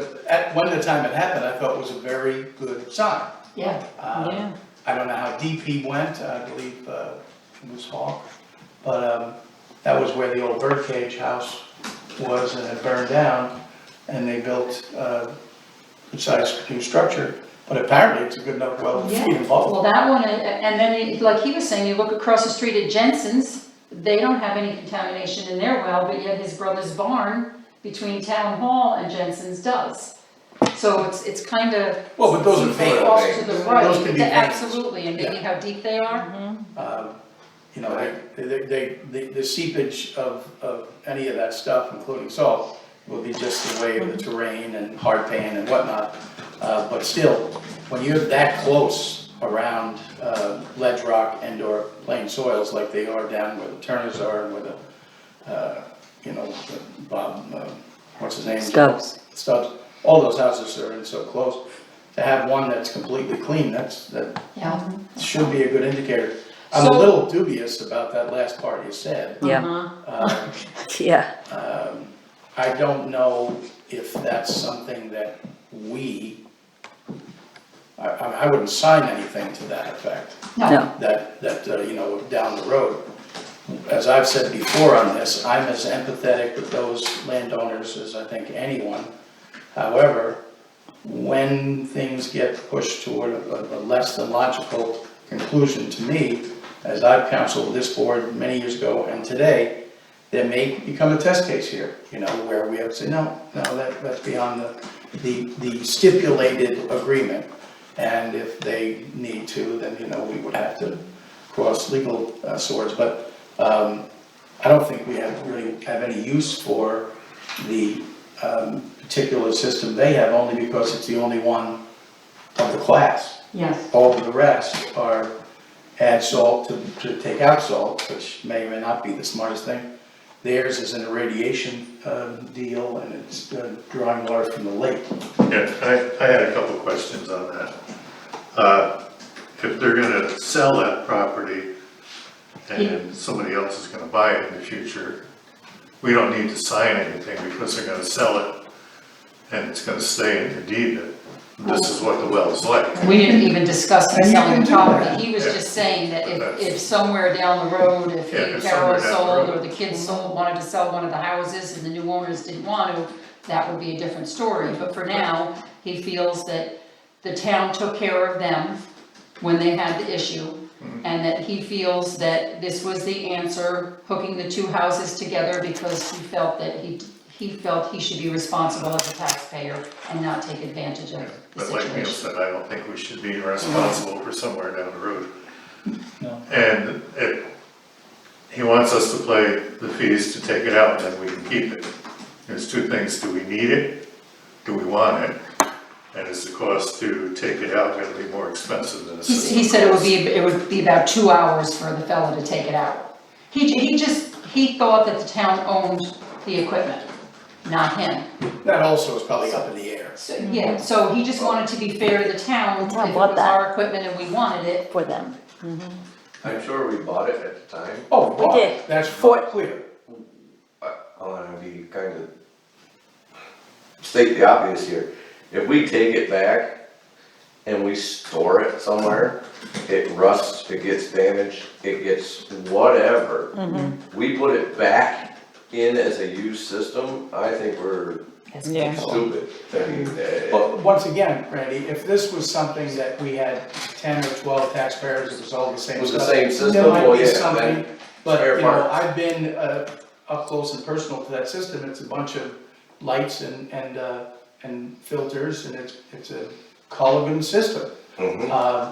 F: the time it happened, I thought was a very good sign.
B: yeah,
C: Yeah.
F: I don't know how deep he went, I believe it was Hawk, but that was where the old birdcage house was and it burned down, and they built a good-sized new structure, but apparently it's a good enough well to feed them both.
B: well, that one, and then, like he was saying, you look across the street at Jensen's, they don't have any contamination in their well, but yet his brother's barn between Town Hall and Jensen's does. So it's kind of
F: Well, but those are
D: veins.
B: off to the right,
F: Those can be veins.
B: absolutely, and maybe how deep they are.
F: You know, the seepage of any of that stuff, including salt, will be just the way of the terrain and hard pan and whatnot. But still, when you're that close around ledge rock and or plain soils like they are down where the Turners are and where the, you know, Bob, what's his name?
G: Stubbs.
F: Stubbs, all those houses are in so close. To have one that's completely clean, that
B: Yeah.
F: should be a good indicator. I'm a
B: So-
F: little dubious about that last part you said.
G: Yeah,
C: Uh-huh.
G: yeah.
F: I don't know if that's something that we, I wouldn't sign anything to that effect,
G: No,
F: that, you know, down the road. As I've said before on this, I'm as empathetic with those landowners as I think anyone. However, when things get pushed toward a less than logical conclusion to me, as I've counseled this board many years ago and today, there may become a test case here, you know, where we have to say, no, that's beyond the stipulated agreement. And if they need to, then, you know, we would have to cross legal swords. But I don't think we really have any use for the particular system they have, only because it's the only one of the class.
B: Yes.
F: All of the rest are add salt to take out salt, which may or may not be the smartest thing. Theirs is an irradiation deal, and it's drawing water from the lake.
A: Yeah, I had a couple questions on that. If they're gonna sell that property and somebody else is gonna buy it in the future, we don't need to sign anything because they're gonna sell it and it's gonna stay in the deed that this is what the well's like.
B: We didn't even discuss him
F: And you
B: selling
F: can
B: the
F: do that.
B: property, he was
A: Yeah.
B: just saying that
A: That's-
B: if somewhere down the road, if
A: Yeah,
B: he,
A: if
B: Carol
A: somewhere down the
B: sold,
A: road.
B: or the kids sold, wanted to sell one of the houses and the new owners didn't want to, that would be a different story, but for now, he feels that the town took care of them when they had the issue, and that he feels that this was the answer, hooking the two houses together, because he felt that he felt he should be responsible as a taxpayer and not take advantage of the
A: But like Neil
B: situation.
A: said, I don't think we should be responsible for somewhere down the road.
F: No.
A: And he wants us to pay the fees to take it out, and then we can keep it. There's two things: do we need it? Do we want it? And is the cost to take it out gonna be more expensive than a system?
B: He said it would be about 2 hours for the fella to take it out. He thought that the town owned the equipment, not him.
F: That also is probably up in the air.
B: So, yeah, so he just wanted to be fair to the town, if
G: The town
B: it
G: bought
B: was
G: that.
B: our equipment and we wanted it.
G: For them.
D: I'm sure we bought it at the time.
F: Oh,
G: We did.
F: that's
G: For-
F: clear.
D: I wanna be kind of state the obvious here. If we take it back and we store it somewhere, it rusts, it gets damaged, it gets whatever. We put it back in as a used system, I think we're
C: Yeah.
D: stupid. I mean,
F: But once again, Randy, if this was something that we had 10 or 12 taxpayers, it was all the same
D: With
F: stuff.
D: the same system,
F: There might
D: well,
F: be
D: yeah,
F: something,
D: then
F: but,
D: spare
F: you know,
D: parts.
F: I've been up close and personal to that system. It's a bunch of lights and filters, and it's a Culligan system.
D: Mhm.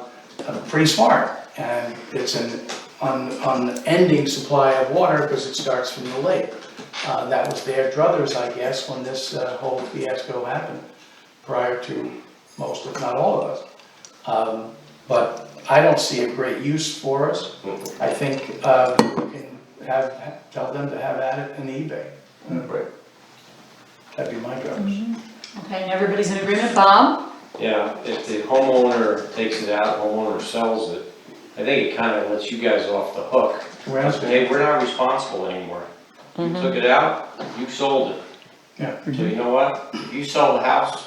F: Pretty smart, and it's an unending supply of water because it starts from the lake. That was their druthers, I guess, when this whole fiasco happened, prior to most, if not all of us. But I don't see a great use for us. I think we can tell them to have at it in eBay.
D: Right.
F: That'd be my druthers.
B: Okay, and everybody's in agreement, Bob?
H: Yeah, if the homeowner takes it out, homeowner sells it, I think it kinda lets you guys off the hook.
F: We're not-
H: Hey, we're not responsible anymore. You took it out, you sold it.
F: Yeah.
H: So you know what? If you sell the house,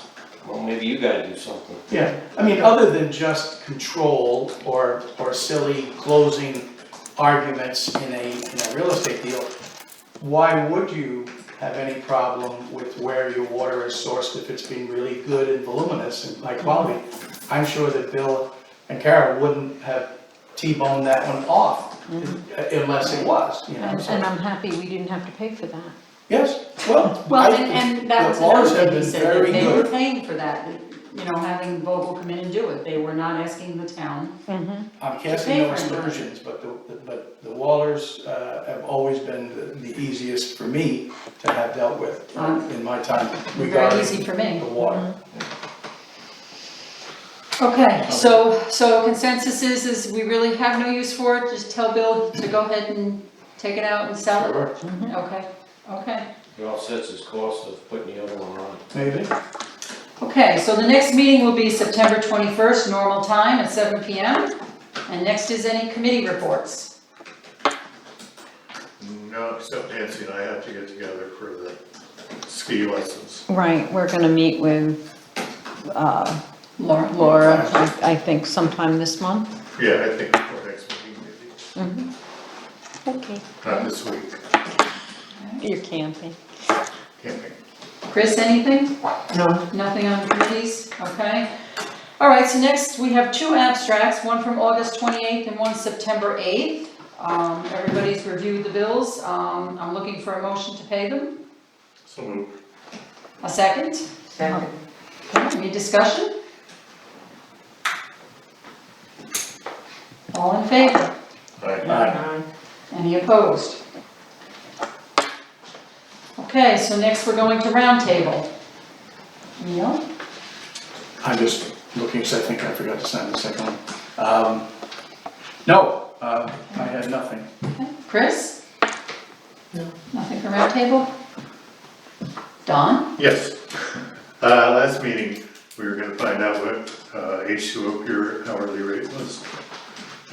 H: well, maybe you gotta do something.
F: Yeah, I mean, other than just control or silly closing arguments in a real estate deal, why would you have any problem with where your water is sourced if it's been really good and voluminous and high quality? I'm sure that Bill and Carol wouldn't have T-boned that one off unless it was, you know,
C: And
F: so.
C: I'm happy we didn't have to pay for that.
F: Yes, well.
B: Well,
F: I-
B: and that was
F: the laws
B: another
F: have
B: thing he
F: been
B: said, that
F: very
B: they were
F: good.
B: paying for that, you know, having Vogel come in and do it. They were not asking the town.
F: I'm casting no aspersions, but the Wallers have always been the easiest for me to have dealt with in my time
B: Very
F: regarding
B: easy for me.
F: the water.
B: Okay, so consensus is we really have no use for it, just tell Bill to go ahead and take it out and sell it?
F: Sure,
B: Okay.
H: It offsets his cost of putting the other one on.
F: maybe.
B: Okay, so the next meeting will be September 21st, normal time at 7 PM. And next is any committee reports.
A: No, except Nancy and I have to get together for the ski lessons.
C: Right, we're gonna meet with,
B: Laura?
C: Laura, I think sometime this month.
A: Yeah, I think before next meeting, maybe,
C: Okay.
A: not this week,
C: You're camping.
A: camping.
B: Chris, anything?
E: No,
B: Nothing on committees, okay. All right, so next we have two abstracts, one from August 28th and one September 8th. Everybody's reviewed the bills, I'm looking for a motion to pay them.
A: So move.
B: A second?
E: second.
B: Okay, any discussion? All in favor?
E: Aye.
B: Any opposed? Okay, so next we're going to roundtable. Neil?
F: I'm just looking, so I think I forgot to sign the second one. No, I had nothing.
B: Okay. Chris?
E: No.
B: Nothing for roundtable? Don?
A: Yes. Last meeting, we were gonna find out what H2O pure hourly rate was.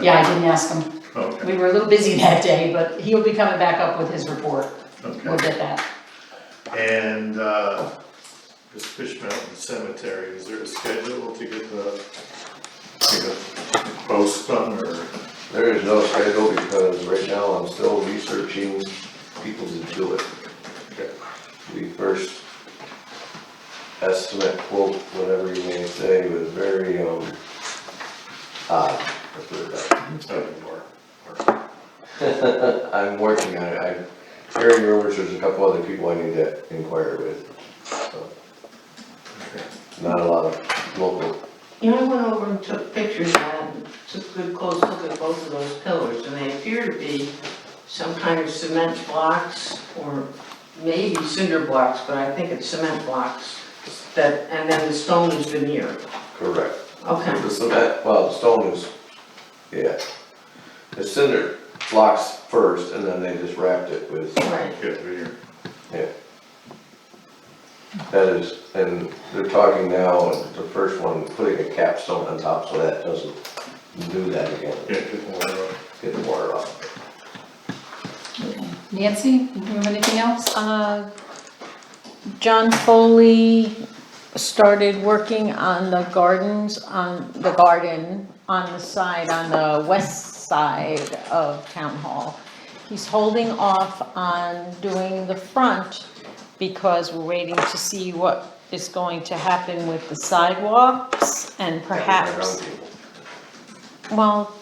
B: Yeah, I didn't ask him.
A: Okay,
B: We were a little busy that day, but he'll be coming back up with his report. We'll
A: okay.
B: get that.
A: And this Fish Mountain Cemetery, is there a schedule to get the post done, or?
D: There is no schedule because right now I'm still researching people to do it.
A: Okay.
D: The first estimate quote, whatever you may say, was very, odd. Let's put it that way. I'm working on it. I'm hearing rumors, there's a couple other people I need to inquire with. So, not a lot of local.
E: You know, I went over and took pictures and took a good close look at both of those pillars, and they appear to be some kind of cement blocks, or maybe cinder blocks, but I think it's cement blocks, that, and then the stone is veneer.
D: Correct.
E: Okay,
D: The cement, well, the stone is, yeah. The cinder blocks first, and then they just wrapped it with,
E: right.
A: Get there.
D: yeah. That is, and they're talking now, the first one, putting a capstone on top so that doesn't do that again,
A: Yeah, get more of
D: get the water off.
B: Nancy, do you have anything else?
C: John Foley started working on the gardens, on the garden on the side, on the west side of Town Hall. He's holding off on doing the front because we're waiting to see what is going to happen with the sidewalks and perhaps, well,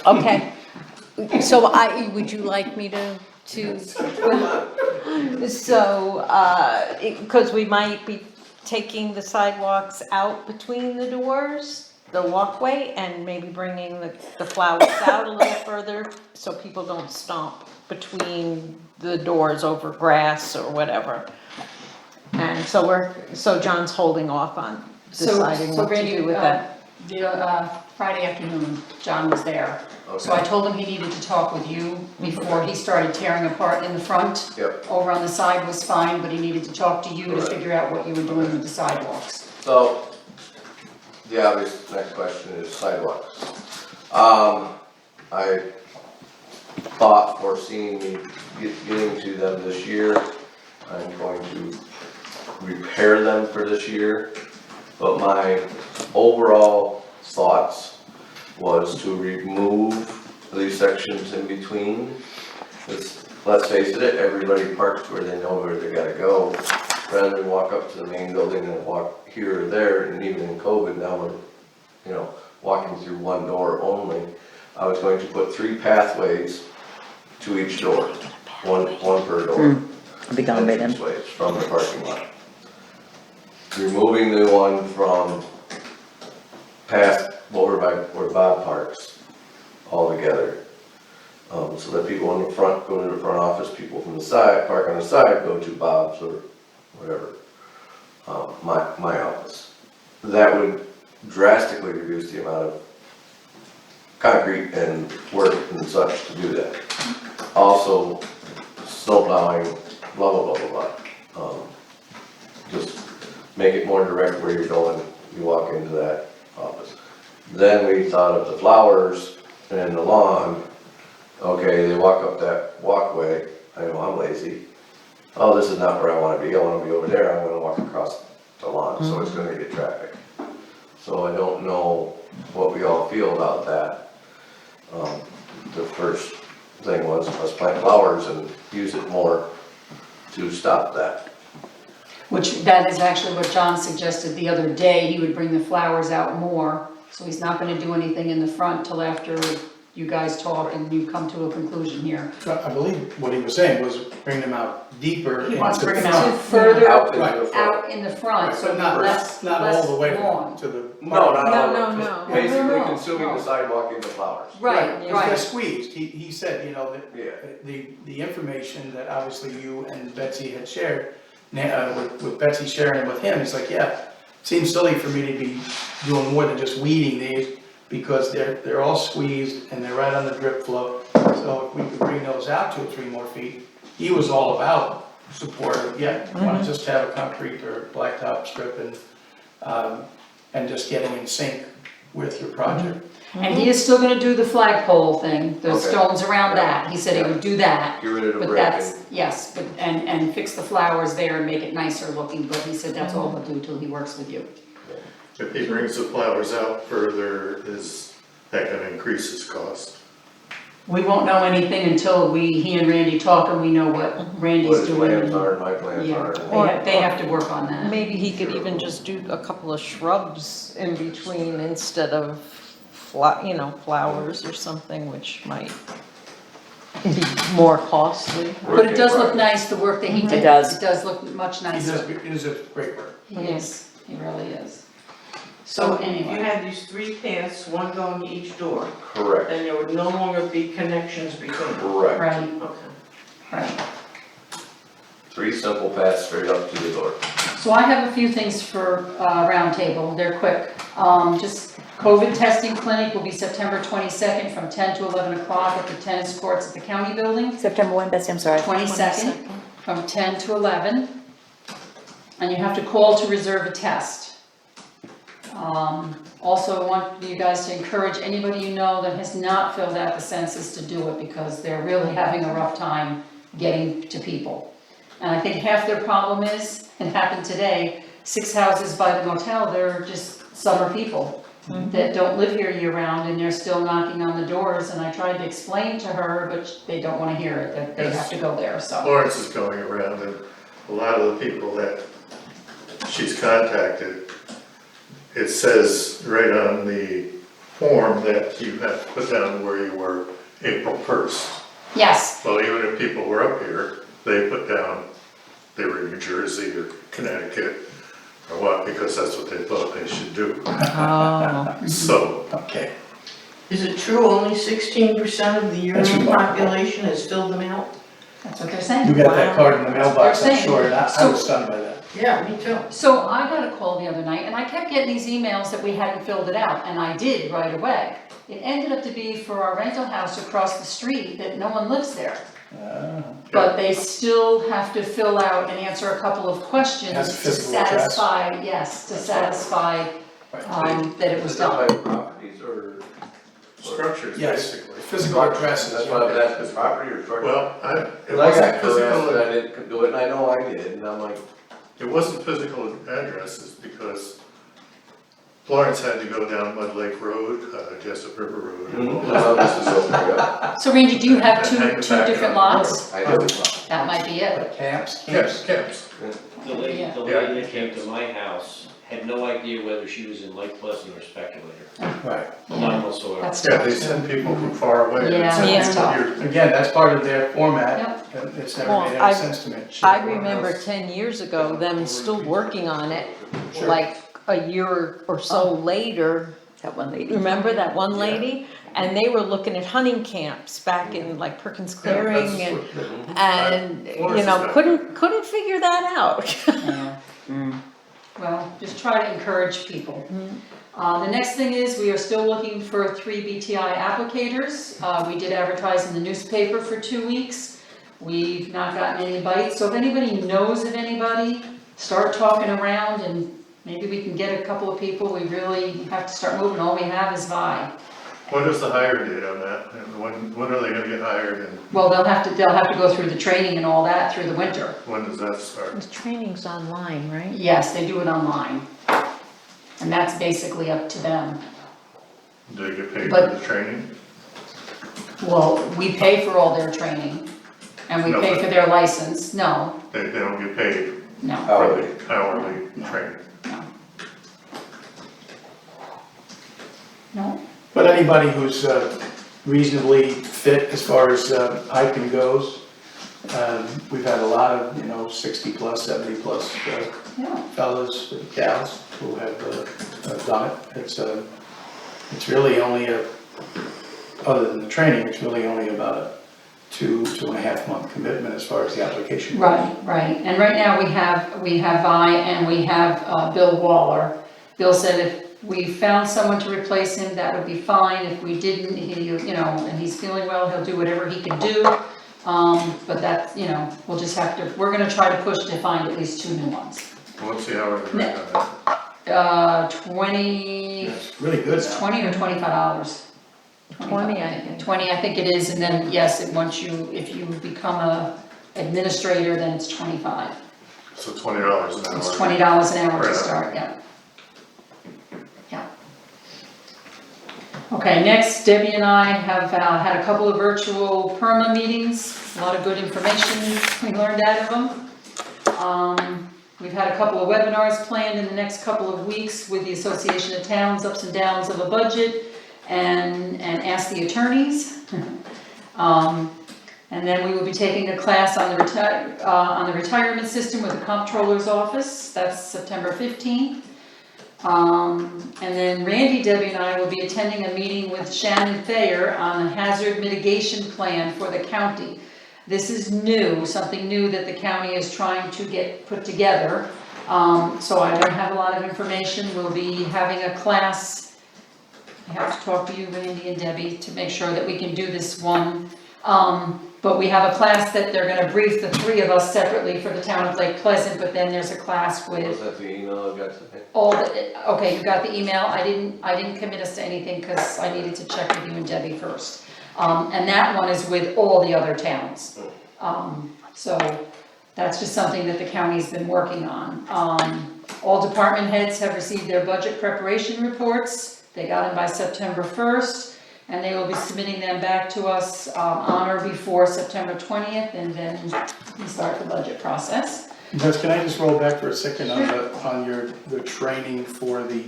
C: okay. So would you like me to, so, because we might be taking the sidewalks out between the doors, the walkway, and maybe bringing the flowers out a little further so people don't stomp between the doors over grass or whatever. And so John's holding off on deciding what to do with that.
B: Friday afternoon, John was there. So I
D: Okay,
B: told him he needed to talk with you before he started tearing apart in the front.
D: yep,
B: Over on the side was fine, but he needed to talk to you to
D: Correct.
B: figure out what you were doing with the sidewalks.
D: so, the obvious next question is sidewalks. I thought, foreseeing me getting to them this year, I'm going to repair them for this year. But my overall thoughts was to remove these sections in between. Let's face it, everybody parks where they know where they gotta go, rather than walk up to the main building and walk here or there, and even in COVID, now we're, walking through one door only. I was going to put 3 pathways to each door, one per door.
G: Be gone by then.
D: Entranceways from the parking lot. Removing the one from past over by where Bob parks altogether. So that people in the front go to the front office, people from the side, park on the side, go to Bob's or whatever, my office. That would drastically reduce the amount of concrete and work and such to do that. Also, snow plowing, blah, blah, blah, blah, blah. Just make it more direct where you're going, you walk into that office. Then we thought of the flowers and the lawn. Okay, they walk up that walkway, I know I'm lazy. Oh, this is not where I wanna be over there, I'm gonna walk across the lawn, so it's gonna get traffic. So I don't know what we all feel about that. The first thing was, let's plant flowers and use it more to stop that.
B: Which, that is actually what John suggested the other day, he would bring the flowers out more. So he's not gonna do anything in the front till after you guys talk and you come to a conclusion here.
F: I believe what he was saying was bring them out deeper.
B: He wants to
F: into
B: bring
F: the
B: them
F: front.
B: out further
D: Out into the
F: Right.
D: front.
B: out in the front, so
F: But not,
B: less
F: not all the way
B: lawn.
F: to the.
D: No, not all,
C: No,
D: of it,
C: no,
D: just
C: no.
D: basically
B: No, no,
D: consuming
B: no.
D: the sidewalk into flowers.
B: Right,
F: Because
B: right.
F: they're squeezed, he said, you know, that
D: Yeah.
F: the information that obviously you and Betsy had shared, with Betsy sharing it with him, he's like, yeah, it seems silly for me to be doing more than just weeding these, because they're all squeezed and they're right on the drip flow. So if we could bring those out 2 or 3 more feet, he was all about support of, yeah, wanna just have a concrete or blacktop strip and just getting in sync with your project.
B: And he is still gonna do the flagpole thing, the
D: Okay.
B: stones around
D: Yeah.
B: that, he said he would do that.
D: Get rid of the
B: But
D: brick
B: that's,
D: and,
B: yes, but, and fix the flowers there and make it nicer looking, but he said that's all he'll do till he works with you.
A: If he brings the flowers out further, is that gonna increase his cost?
B: We won't know anything until he and Randy talk and we know what
D: what
B: Randy's
D: his
B: doing.
D: plans are and my plans
B: Yeah,
D: are.
B: they have to work on that.
C: Maybe he could even just do a couple of shrubs in between instead of flowers or something, which might be more costly.
B: But it does look nice, the work that he did.
G: It does.
B: It does look much
F: He
B: nicer.
F: does great work.
B: He is, he really is.
E: So
B: So
E: you
B: anyway,
E: had these 3 paths, one going to each door,
D: Correct,
E: and there would no longer be connections between them.
D: correct.
B: right,
E: Okay.
B: right.
D: 3 simple paths straight up to the door.
B: So I have a few things for roundtable, they're quick. Just COVID testing clinic will be September 22nd from 10 to 11 o'clock at the tennis courts at the county building.
G: September when, Betsy, I'm sorry.
B: 22nd from 10 to 11. And you have to call to reserve a test. Also, I want you guys to encourage anybody you know that has not filled out the census to do it because they're really having a rough time getting to people. And I think half their problem is, it happened today, 6 houses by the motel, they're just summer people that don't live here year round and they're still knocking on the doors. And I tried to explain to her, but they don't wanna hear it, that they have to go there, so.
A: Florence is going around and a lot of the people that she's contacted, it says right on the form that you have to put down where you were April 1st.
B: Yes,
A: Well, even if people were up here, they put down they were in New Jersey or Connecticut or what, because that's what they thought they should do.
C: Oh.
A: So,
F: Okay.
E: Is it true only 16% of the
F: That's
E: yearly
F: remarkable.
E: population has filled them out?
B: that's what they're
F: You
B: saying.
F: got that card in the mailbox,
B: They're
F: I'm
B: saying-
F: sure, and I was stunned by that.
E: Yeah, me too.
B: So I got a call the other night and I kept getting these emails that we hadn't filled it out, and I did right away. It ended up to be for our rental house across the street that no one lives there. But they still have to fill out and answer a couple of questions
F: Has a
B: to
F: physical address?
B: satisfy, yes, to satisfy, that it was
D: Is that
B: done.
D: by properties or?
A: structures,
F: Yes,
A: basically.
F: physical addresses.
D: That's what I was asking, property or structure?
A: Well, it
D: Cause I
A: wasn't
D: got harassed that
A: physical,
D: I didn't do it, and I know I did, and I'm like,
A: it wasn't physical addresses because Florence had to go down Mud Lake Road, Jessup River Road. and all that.
D: this is over here.
B: So Randy, do you have two
A: Hang it
B: two
A: back
B: different
A: on.
B: lots?
D: I do.
B: That might be it.
F: Like camps?
A: Camps.
H: The lady,
B: Yeah.
H: the lady that came to my house had no idea whether she was in Lake Pleasant or Speculator,
F: Right.
H: none whatsoever.
B: That's
A: Yeah,
B: tough.
A: they send people from far away.
B: Yeah,
A: It's-
B: that's tough.
A: you're-
F: Again, that's part of their format,
B: Yep.
F: and it's never
C: Well,
F: made
C: I-
F: any sense to me.
C: I remember 10 years ago, them still working on it,
F: Sure.
C: like a year or so later.
G: That one lady.
C: Remember that one lady? And they were looking at hunting camps back in like Perkins
A: Yeah, that's
C: Clearing and,
A: what-
C: and,
A: Florence
C: you know,
A: is
C: couldn't figure that out.
G: Yeah. Mm.
B: well, just try to encourage people. The next thing is, we are still looking for 3 BTI applicators. We did advertise in the newspaper for 2 weeks. We've not gotten any bites, so if anybody knows of anybody, start talking around and maybe we can get a couple of people. We really have to start moving, all we have is Vi.
A: What is the hire date on that? And when are they gonna get hired and
B: Well, they'll have to go through the training and all that through the winter.
A: when does that start?
C: The training's online, right?
B: Yes, they do it online. And that's basically up to them.
A: Do they get paid for
B: But-
A: the training?
B: Well, we pay for all their training and we
A: No,
B: pay
A: but-
B: for their license. No,
A: They don't get paid
B: no,
A: for the hourly training?
B: no.
F: But anybody who's reasonably fit as far as hiking goes, we've had a lot of, 60 plus, 70 plus
B: Yeah.
F: fellas and gals who have done it. It's really only other than the training, it's really only about a 2.5 month commitment as far as the application.
B: Right, right. And right now we have Vi and we have Bill Waller. Bill said if we found someone to replace him, that would be fine. If we didn't, and he's feeling well, he'll do whatever he can do. But that's, we'll just have to, we're gonna try to push to find at least 2 new ones.
A: What's the hourly rate on that?
B: 20,
F: It's really good
B: it's
F: now.
B: 20 or $25.
C: 20, I think.
B: 20, I think it is, and then, yes, if you become a administrator, then it's 25.
A: So $20 an hour?
B: It's $20 an hour to
A: Right.
B: start, yeah. Yeah. Okay, next, Debbie and I have had a couple of virtual PERMA meetings, a lot of good information we learned out of them. We've had a couple of webinars planned in the next couple of weeks with the Association of Towns, ups and downs of a budget, and ask the attorneys. And then we will be taking a class on the retirement system with the comptroller's office, that's September 15th. And then Randy, Debbie, and I will be attending a meeting with Shannon Thayer on the hazard mitigation plan for the county. This is new, something new that the county is trying to get put together. So I don't have a lot of information. We'll be having a class. I have to talk to you, Randy and Debbie, to make sure that we can do this one. But we have a class that they're gonna brief the 3 of us separately for the town of Lake Pleasant, but then there's a class with
D: Was that the email I got today?
B: okay, you got the email. I didn't commit us to anything because I needed to check with you and Debbie first. And that one is with all the other towns. So that's just something that the county's been working on. All department heads have received their budget preparation reports. They got them by September 1st, and they will be submitting them back to us on or before September 20th, and then we start the budget process.
F: Beth, can I just roll back for a second on the training for the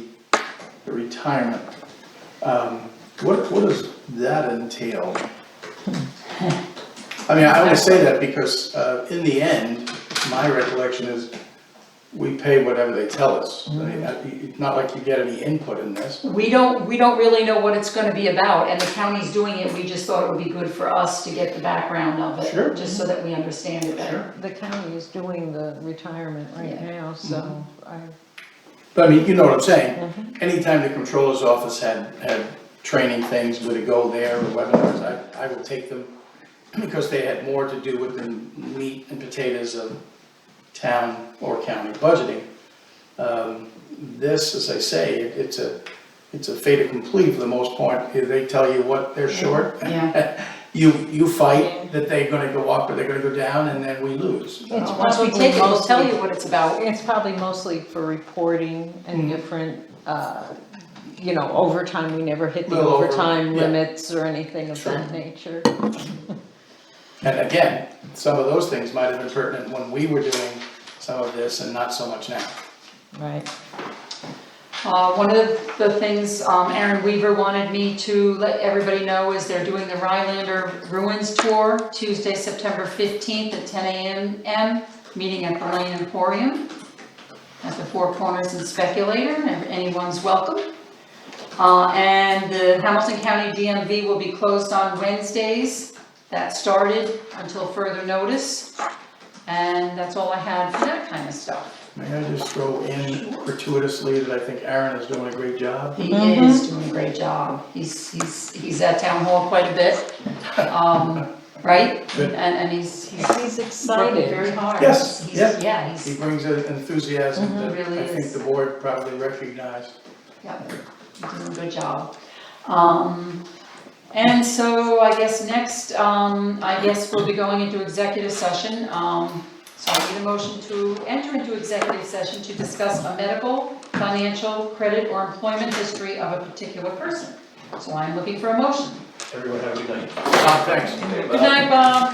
F: retirement? What does that entail? I mean, I only say that because, in the end, my recollection is we pay whatever they tell us. I mean, it's not like you get any input in this.
B: We don't really know what it's gonna be about, and the county's doing it, we just thought it would be good for us to get the background of it.
F: Sure.
B: Just so that we understand it better.
C: The county is doing the retirement right
B: Yeah.
C: now, so
F: But I mean, you know what I'm saying? Anytime the controller's office had training things, would it go there, or webinars, I would take them because they had more to do with the meat and potatoes of town or county budgeting. This, as I say, it's a fait accompli for the most part. They tell you what they're short.
B: Yeah.
F: You fight that they're gonna go up or they're gonna go down, and then we lose.
C: it's
B: Once we take it, we'll tell you what it's about.
C: It's probably mostly for reporting and different, overtime, we never hit the
F: Little over,
C: overtime
F: yeah.
C: limits or anything of
F: Sure.
C: that nature.
F: And again, some of those things might have been pertinent when we were doing some of this and not so much now.
C: Right.
B: One of the things Aaron Weaver wanted me to let everybody know is they're doing the Rhinelander Ruins Tour, Tuesday, September 15th at 10 a.m., meeting at the Lane Emporium at the Four Corners and Speculator, and anyone's welcome. And the Hamilton County DMV will be closed on Wednesdays. That started until further notice. And that's all I had for that kind of stuff.
F: May I just throw in gratuitously that I think Aaron is doing a great job?
B: He is doing a great job. He's at town hall quite a bit, right?
F: Good.
B: And he's
C: He's
B: working
C: excited.
B: very hard.
F: Yes,
B: He's-
F: yes.
B: Yeah,
F: He
B: he's,
F: brings an enthusiasm that
B: Really
F: I think
B: is.
F: the board probably recognized.
B: yeah, he's doing a good job. And so I guess next, I guess we'll be going into executive session. So I need a motion to enter into executive session to discuss a medical, financial, credit, or employment history of a particular person. So I'm looking for a motion.
F: Everyone have a good night. Tom, thanks.
B: Good night, Bob.